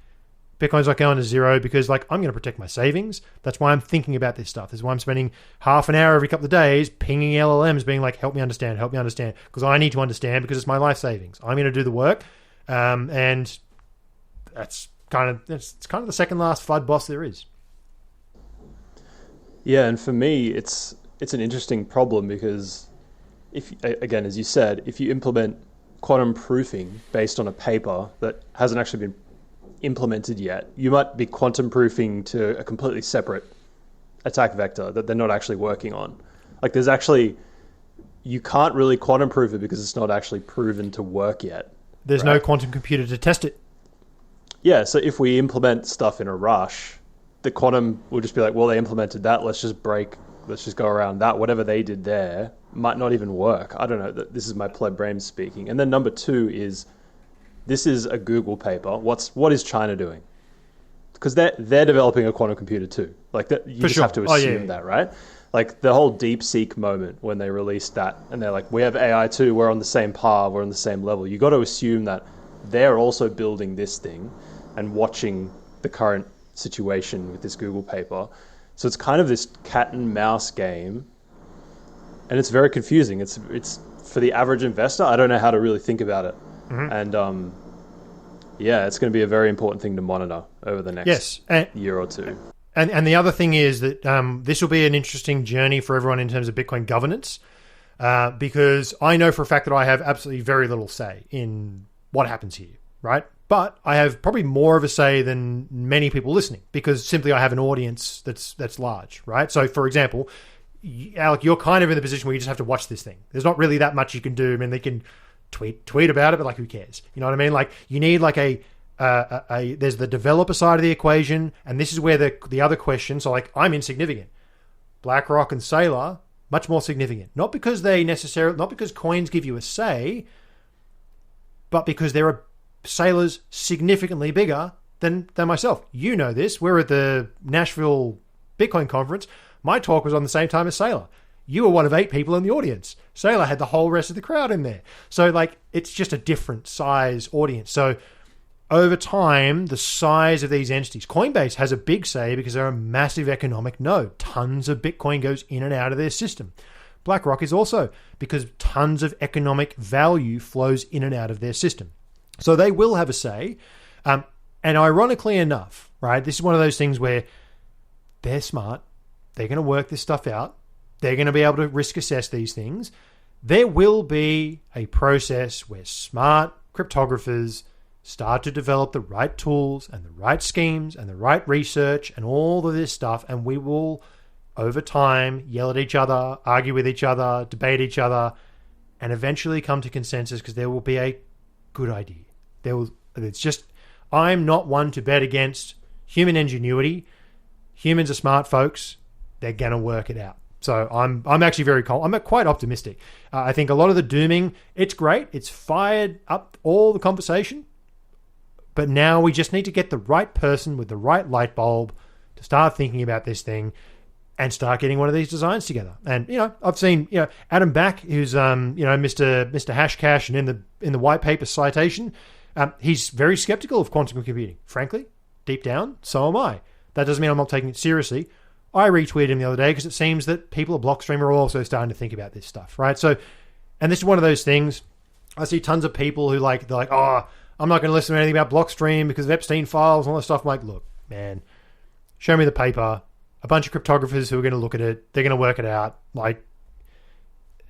Bitcoin's not going to zero because, like, I'm going to protect my savings. That's why I'm thinking about this stuff. This is why I'm spending half an hour every couple of days pinging LLMs, being like, help me understand, because I need to understand, because it's my life savings. I'm going to do the work. And it's kind of the second last FUD boss there is. Yeah, and for me, it's an interesting problem, because if, again, as you said, if you implement quantum proofing based on a paper that hasn't actually been implemented yet, you might be quantum proofing to a completely separate attack vector that they're not actually working on. Like, you can't really quantum proof it because it's not actually proven to work yet. There's no quantum computer to test it. Yeah, so if we implement stuff in a rush, the quantum will just be like, well, they implemented that, let's just go around that. Whatever they did there might not even work. I don't know. This is my pleb brain speaking. And then number two is, this is a Google paper. What is China doing? Because they're developing a quantum computer too. Like, that, you have to assume that, right? Like the whole DeepSeek moment when they released that, and they're like, we have AI too. We're on the same par. We're on the same level. You got to assume that they're also building this thing and watching the current situation with this Google paper. So it's kind of this cat and mouse game, and it's very confusing. It's for the average investor, I don't know how to really think about it. Mm-hmm. And yeah, it's going to be a very important thing to monitor over the next year or two. And the other thing is that this will be an interesting journey for everyone in terms of Bitcoin governance, because I know for a fact that I have absolutely very little say in what happens here, right? But I have probably more of a say than many people listening, because simply I have an audience that's large, right? So, for example, Alec, you're kind of in the position where you just have to watch this thing. There's not really that much you can do. I mean, they can tweet about it, but like, who cares? You know what I mean? Like, you need like there's the developer side of the equation, and this is where the other question. So, like, I'm insignificant. BlackRock and Saylor much more significant. Not because coins give you a say, but because there are sailors significantly bigger than myself. You know this. We're at the Nashville Bitcoin conference. My talk was on the same time as Sailor. You were one of 8 people in the audience. Sailor had the whole rest of the crowd in there. So it's just a different size audience. So over time, the size of these entities, Coinbase has a big say because they're a massive economic node. Tons of Bitcoin goes in and out of their system. BlackRock is also because tons of economic value flows in and out of their system. So they will have a say. And ironically enough, right, this is one of those things where they're smart. They're going to work this stuff out. They're going to be able to risk assess these things. There will be a process where smart cryptographers start to develop the right tools and the right schemes and the right research and all of this stuff. And we will, over time, yell at each other, argue with each other, debate each other, and eventually come to consensus because there will be a good idea. I'm not one to bet against human ingenuity. Humans are smart folks. They're going to work it out. So I'm actually I'm quite optimistic. I think a lot of the dooming, it's great. It's fired up all the conversation. But now we just need to get the right person with the right light bulb to start thinking about this thing and start getting one of these designs together. And, I've seen, Adam Back, who's, Mr. Hashcash, and in the white paper citation, he's very skeptical of quantum computing. Frankly, deep down, so am I. That doesn't mean I'm not taking it seriously. I retweeted him the other day because it seems that people at Blockstream are also starting to think about this stuff, right? So, and this is one of those things. I see tons of people who they're like, oh, I'm not going to listen to anything about Blockstream because of Epstein files and all that stuff. I'm like, look, man, show me the paper. A bunch of cryptographers who are going to look at it. They're going to work it out.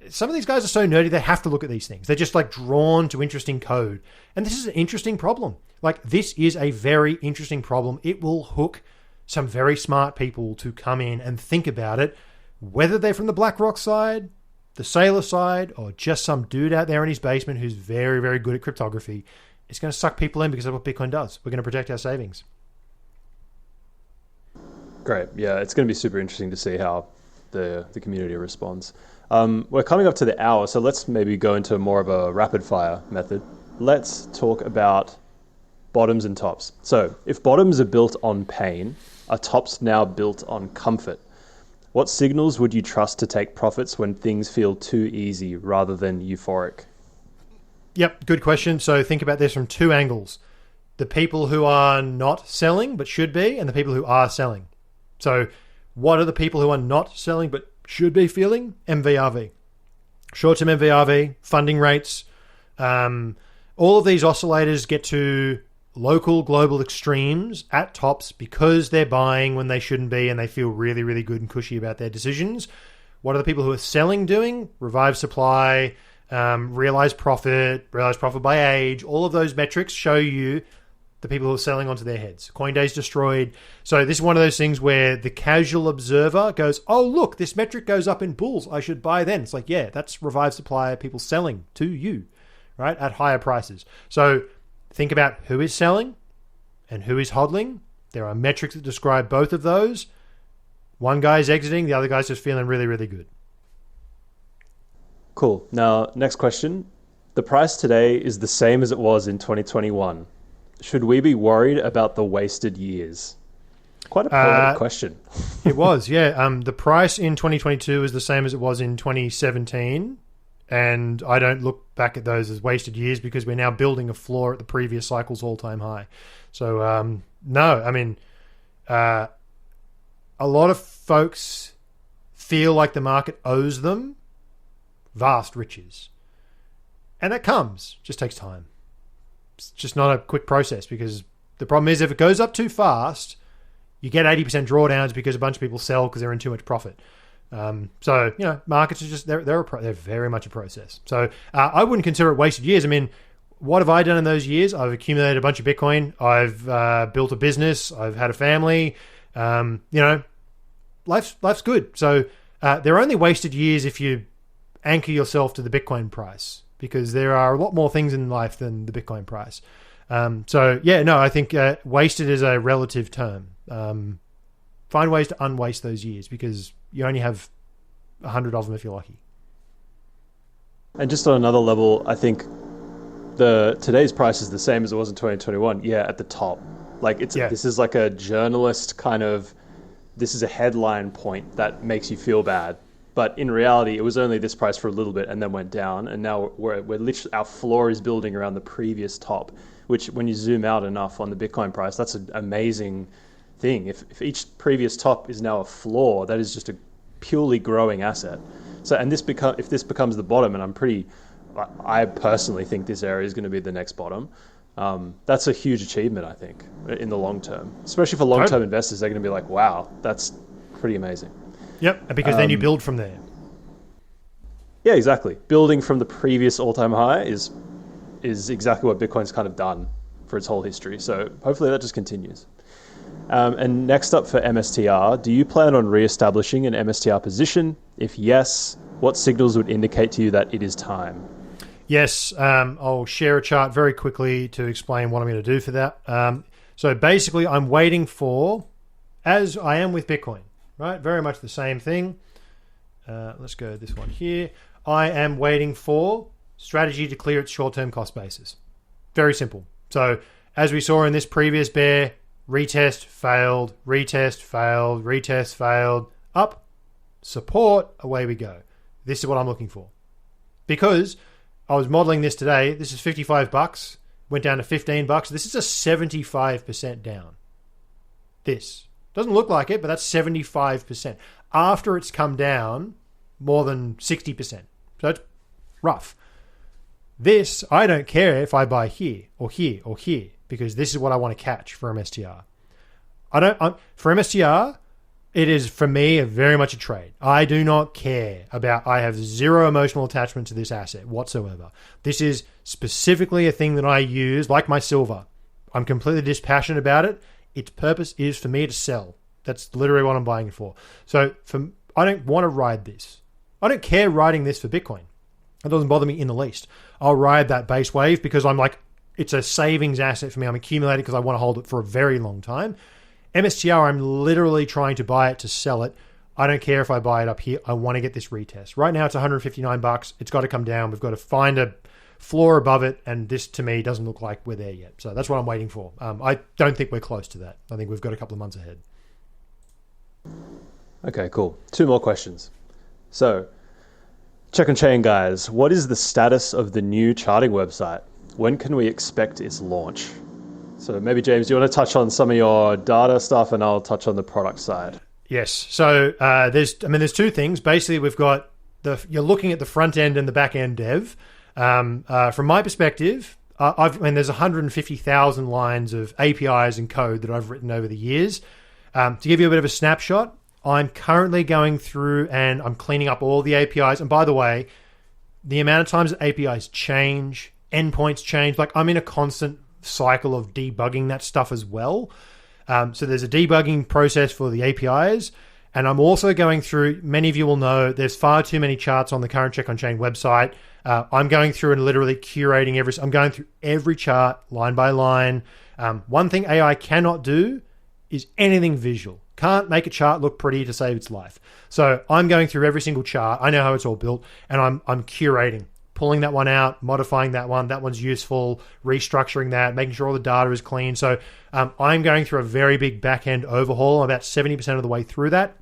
Some of these guys are so nerdy, they have to look at these things. They're just drawn to interesting code. And this is an interesting problem. This is a very interesting problem. It will hook some very smart people to come in and think about it, whether they're from the BlackRock side, the Sailor side, or just some dude out there in his basement who's very, very good at cryptography. It's going to suck people in because that's what Bitcoin does. We're going to protect our savings. Great. Yeah, it's going to be super interesting to see how the community responds. We're coming up to the hour, so let's maybe go into more of a rapid fire method. Let's talk about bottoms and tops. So if bottoms are built on pain, are tops now built on comfort? What signals would you trust to take profits when things feel too easy rather than euphoric? Yep, good question. So think about this from 2 angles. The people who are not selling but should be, and the people who are selling. So what are the people who are not selling but should be feeling? MVRV. Short-term MVRV, funding rates. All of these oscillators get to local global extremes at tops because they're buying when they shouldn't be and they feel really, really good and cushy about their decisions. What are the people who are selling doing? Revive supply, realize profit by age. All of those metrics show you the people who are selling onto their heads. Coinday's destroyed. So this is one of those things where the casual observer goes, oh, look, this metric goes up in bulls. I should buy then. It's like, yeah, that's revive supply, people selling to you, right, at higher prices. So think about who is selling and who is hodling. There are metrics that describe both of those. One guy's exiting, the other guy's just feeling really, really good. Cool. Now, next question. The price today is the same as it was in 2021. Should we be worried about the wasted years? Quite a poetic question. It was, yeah. The price in 2022 is the same as it was in 2017. And I don't look back at those as wasted years because we're now building a floor at the previous cycle's all-time high. So, no, I mean, a lot of folks feel like the market owes them vast riches. And that just takes time. It's just not a quick process because the problem is if it goes up too fast, you get 80% drawdowns because a bunch of people sell because they're in too much profit. So, markets are just, they're very much a process. So I wouldn't consider it wasted years. I mean, what have I done in those years? I've accumulated a bunch of Bitcoin. I've built a business. I've had a family. Life's good. So they're only wasted years if you anchor yourself to the Bitcoin price because there are a lot more things in life than the Bitcoin price. I think wasted is a relative term. Find ways to unwaste those years because you only have 100 of them if you're lucky. And just on another level, I think today's price is the same as it was in 2021. Yeah, at the top. Like this is like a journalist kind of, this is a headline point that makes you feel bad. But in reality, it was only this price for a little bit and then went down. And now we're literally, our floor is building around the previous top, which when you zoom out enough on the Bitcoin price, that's an amazing thing. If each previous top is now a floor, that is just a purely growing asset. So, and if this becomes the bottom, and I personally think this area is going to be the next bottom. That's a huge achievement, I think, in the long term, especially for long-term investors. They're going to be like, wow, that's pretty amazing. Yep, because then you build from there. Yeah, exactly. Building from the previous all-time high is exactly what Bitcoin's kind of done for its whole history. So hopefully that just continues. And next up for MSTR, do you plan on re-establishing an MSTR position? If yes, what signals would indicate to you that it is time? Yes, I'll share a chart very quickly to explain what I'm going to do for that. So basically, I'm waiting for, as I am with Bitcoin, right? Very much the same thing. Let's go this one here. I am waiting for strategy to clear its short-term cost basis. Very simple. So as we saw in this previous bear, retest, failed, retest, failed, retest, failed, up, support, away we go. This is what I'm looking for. Because I was modeling this today. This is $55, went down to $15. This is a 75% down. This doesn't look like it, but that's 75%. After it's come down more than 60%. So it's rough. This, I don't care if I buy here or here or here, because this is what I want to catch for MSTR. For MSTR, it is, for me, very much a trade. I do not care about, I have zero emotional attachment to this asset whatsoever. This is specifically a thing that I use, like my silver. I'm completely dispassionate about it. Its purpose is for me to sell. That's literally what I'm buying it for. So I don't want to ride this. I don't care riding this for Bitcoin. It doesn't bother me in the least. I'll ride that base wave because I'm like, it's a savings asset for me. I'm accumulating because I want to hold it for a very long time. MSTR, I'm literally trying to buy it to sell it. I don't care if I buy it up here. I want to get this retest. Right now it's $159. It's got to come down. We've got to find a floor above it, and this to me doesn't look like we're there yet. So that's what I'm waiting for. I don't think we're close to that. I think we've got a couple of months ahead. Okay, cool. 2 more questions. So, Checkonchain guys, what is the status of the new charting website? When can we expect its launch? So maybe James, do you want to touch on some of your data stuff, and I'll touch on the product side? Yes. So there's 2 things. Basically, we've got you're looking at the front end and the back end dev. From my perspective, there's 150,000 lines of APIs and code that I've written over the years. To give you a bit of a snapshot, I'm currently going through and I'm cleaning up all the APIs. And by the way, the amount of times that APIs change, endpoints change, like I'm in a constant cycle of debugging that stuff as well. So there's a debugging process for the APIs. And I'm also going through, many of you will know, there's far too many charts on the current Checkonchain website. I'm going through and literally curating I'm going through every chart line by line. One thing AI cannot do is anything visual. Can't make a chart look pretty to save its life. So I'm going through every single chart. I know how it's all built, and I'm curating, pulling that one out, modifying that one. That one's useful, restructuring that, making sure all the data is clean. So I'm going through a very big back-end overhaul. I'm about 70% of the way through that.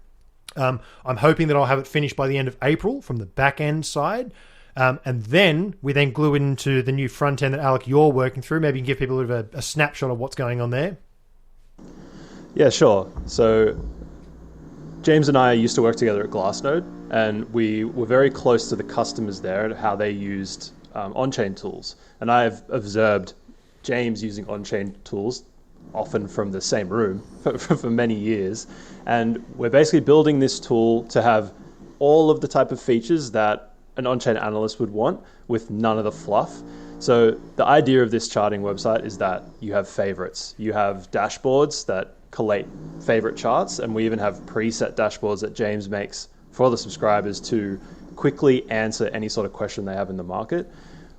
I'm hoping that I'll have it finished by the end of April from the back-end side. And then we glue it into the new front end that, Alec, you're working through. Maybe you can give people a bit of a snapshot of what's going on there. Yeah, sure. So James and I used to work together at Glassnode, and we were very close to the customers there and how they used on-chain tools. And I've observed James using on-chain tools, often from the same room, for many years. And we're basically building this tool to have all of the type of features that an on-chain analyst would want with none of the fluff. So the idea of this charting website is that you have favorites. You have dashboards that collate favorite charts, and we even have preset dashboards that James makes for the subscribers to quickly answer any sort of question they have in the market.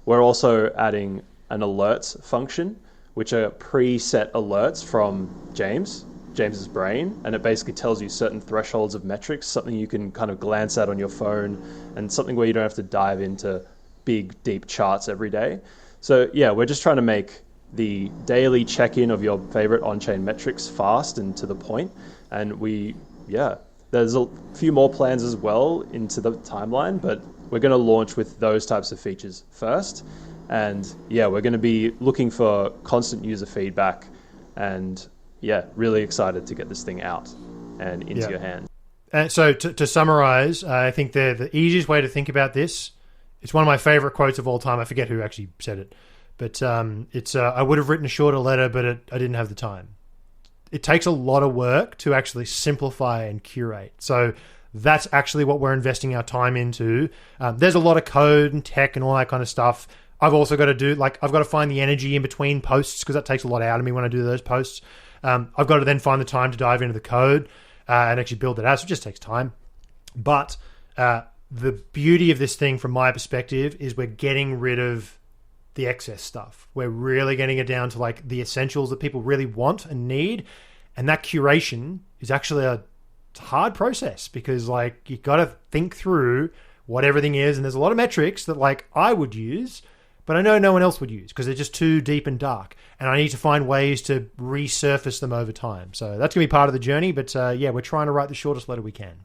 We're also adding an alerts function, which are preset alerts from James James's brain, and it basically tells you certain thresholds of metrics, something you can kind of glance at on your phone, and something where you don't have to dive into big, deep charts every day. So yeah, we're just trying to make the daily check-in of your favorite on-chain metrics fast and to the point. And there's a few more plans as well into the timeline, but we're going to launch with those types of features first. And yeah, we're going to be looking for constant user feedback, and yeah, really excited to get this thing out and into your hands. And so to summarize, I think the easiest way to think about this, it's one of my favorite quotes of all time. I forget who actually said it, but it's I would have written a shorter letter, but I didn't have the time. It takes a lot of work to actually simplify and curate. So that's actually what we're investing our time into. There's a lot of code and tech and all that kind of stuff. I've also got to do, I've got to find the energy in between posts, because that takes a lot out of me when I do those posts. I've got to then find the time to dive into the code and actually build it out. So it just takes time. But the beauty of this thing, from my perspective, is we're getting rid of the excess stuff. We're really getting it down to the essentials that people really want and need. And that curation is actually a hard process, because you got to think through what everything is. And there's a lot of metrics that I would use, but I know no one else would use because they're just too deep and dark. And I need to find ways to resurface them over time. So that's going to be part of the journey. But we're trying to write the shortest letter we can.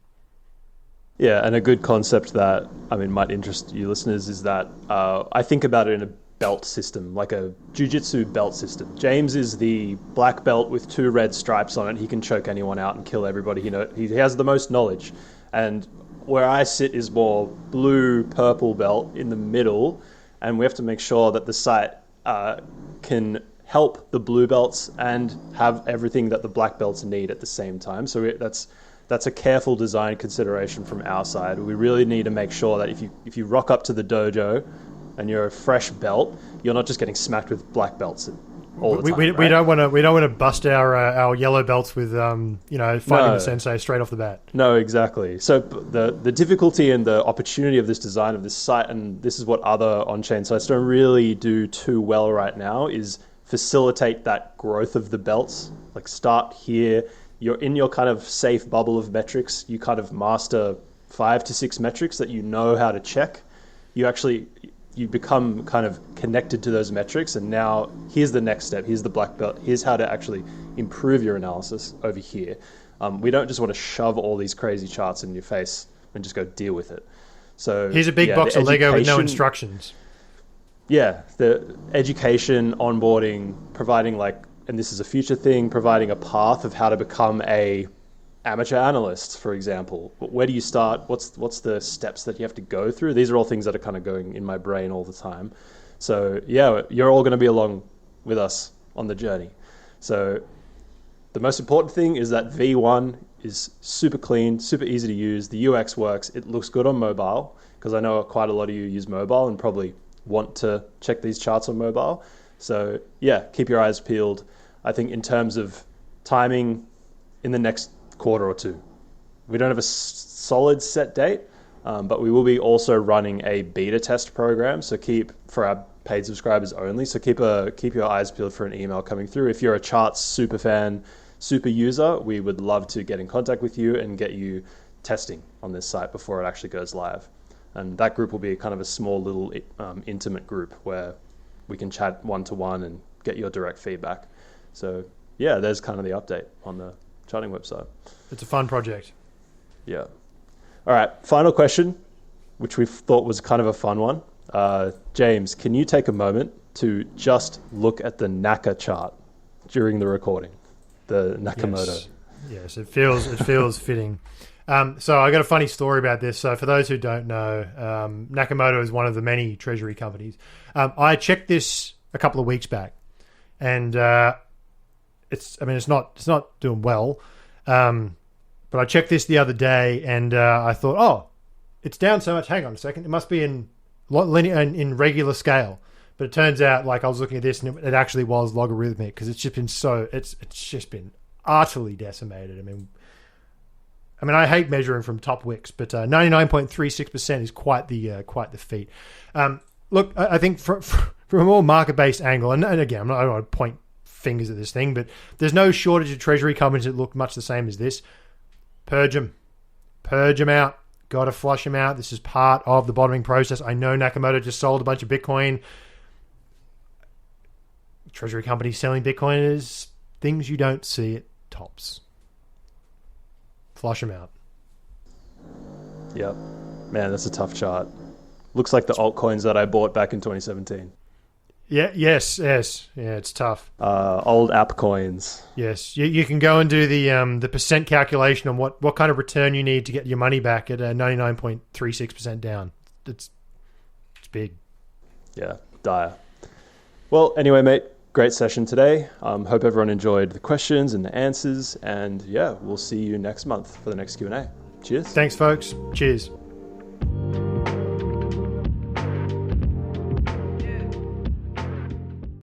Yeah, and a good concept that, might interest you listeners is that I think about it in a belt system, like a jiu-jitsu belt system. James is the black belt with 2 red stripes on it. He can choke anyone out and kill everybody. He has the most knowledge. And where I sit is more blue, purple belt in the middle. And we have to make sure that the site can help the blue belts and have everything that the black belts need at the same time. So that's a careful design consideration from our side. We really need to make sure that if you rock up to the dojo and you're a fresh belt, you're not just getting smacked with black belts all the time. We don't want to bust our yellow belts with fighting the sensei straight off the bat. No, exactly. So the difficulty and the opportunity of this design of this site, and this is what other on-chain sites don't really do too well right now, is facilitate that growth of the belts. Start here. You're in your kind of safe bubble of metrics. You kind of master 5 to 6 metrics that you know how to check. You become kind of connected to those metrics, and now here's the next step. Here's the black belt. Here's how to actually improve your analysis over here. We don't just want to shove all these crazy charts in your face and just go deal with it. So here's a big box of Lego with no instructions. Yeah, the education, onboarding, providing and this is a future thing, providing a path of how to become a amateur analyst, for example. Where do you start? What's the steps that you have to go through? These are all things that are kind of going in my brain all the time. So yeah, you're all going to be along with us on the journey. So the most important thing is that V1 is super clean, super easy to use. The UX works. It looks good on mobile, because I know quite a lot of you use mobile and probably want to check these charts on mobile. So yeah, keep your eyes peeled. I think in terms of timing, in the next quarter or 2. We don't have a solid set date, but we will be also running a beta test program. So for our paid subscribers only. So keep your eyes peeled for an email coming through. If you're a charts super fan, super user, we would love to get in contact with you and get you testing on this site before it actually goes live. And that group will be kind of a small little intimate group where we can chat one-to-one and get your direct feedback. So yeah, there's kind of the update on the charting website. It's a fun project. Yeah. All right, final question, which we thought was kind of a fun one. James, can you take a moment to just look at the Naka chart during the recording, the Nakamoto? Yes, it feels fitting. So I got a funny story about this. So for those who don't know, Nakamoto is one of the many treasury companies. I checked this a couple of weeks back, and it's not doing well. But I checked this the other day, and I thought, oh, it's down so much. Hang on a second, it must be in regular scale. But it turns out, I was looking at this, and it actually was logarithmic, because it's just been utterly decimated. I mean, I hate measuring from top wicks, but 99.36% is quite the feat. Look, I think from a more market-based angle, and again, I don't want to point fingers at this thing, but there's no shortage of treasury companies that look much the same as this. Purge them out. Got to flush them out. This is part of the bottoming process. I know Nakamoto just sold a bunch of Bitcoin. Treasury companies selling Bitcoin is things you don't see at tops. Flush them out. Yep. Man, that's a tough chart. Looks like the altcoins that I bought back in 2017. Yeah, yes. Yeah, it's tough. Old app coins. Yes, you can go and do the percent calculation on what kind of return you need to get your money back at 99.36% down. It's big. Yeah, dire. Well, anyway, mate, great session today. Hope everyone enjoyed the questions and the answers. And yeah, we'll see you next month for the next Q&A. Cheers. Thanks, folks. Cheers.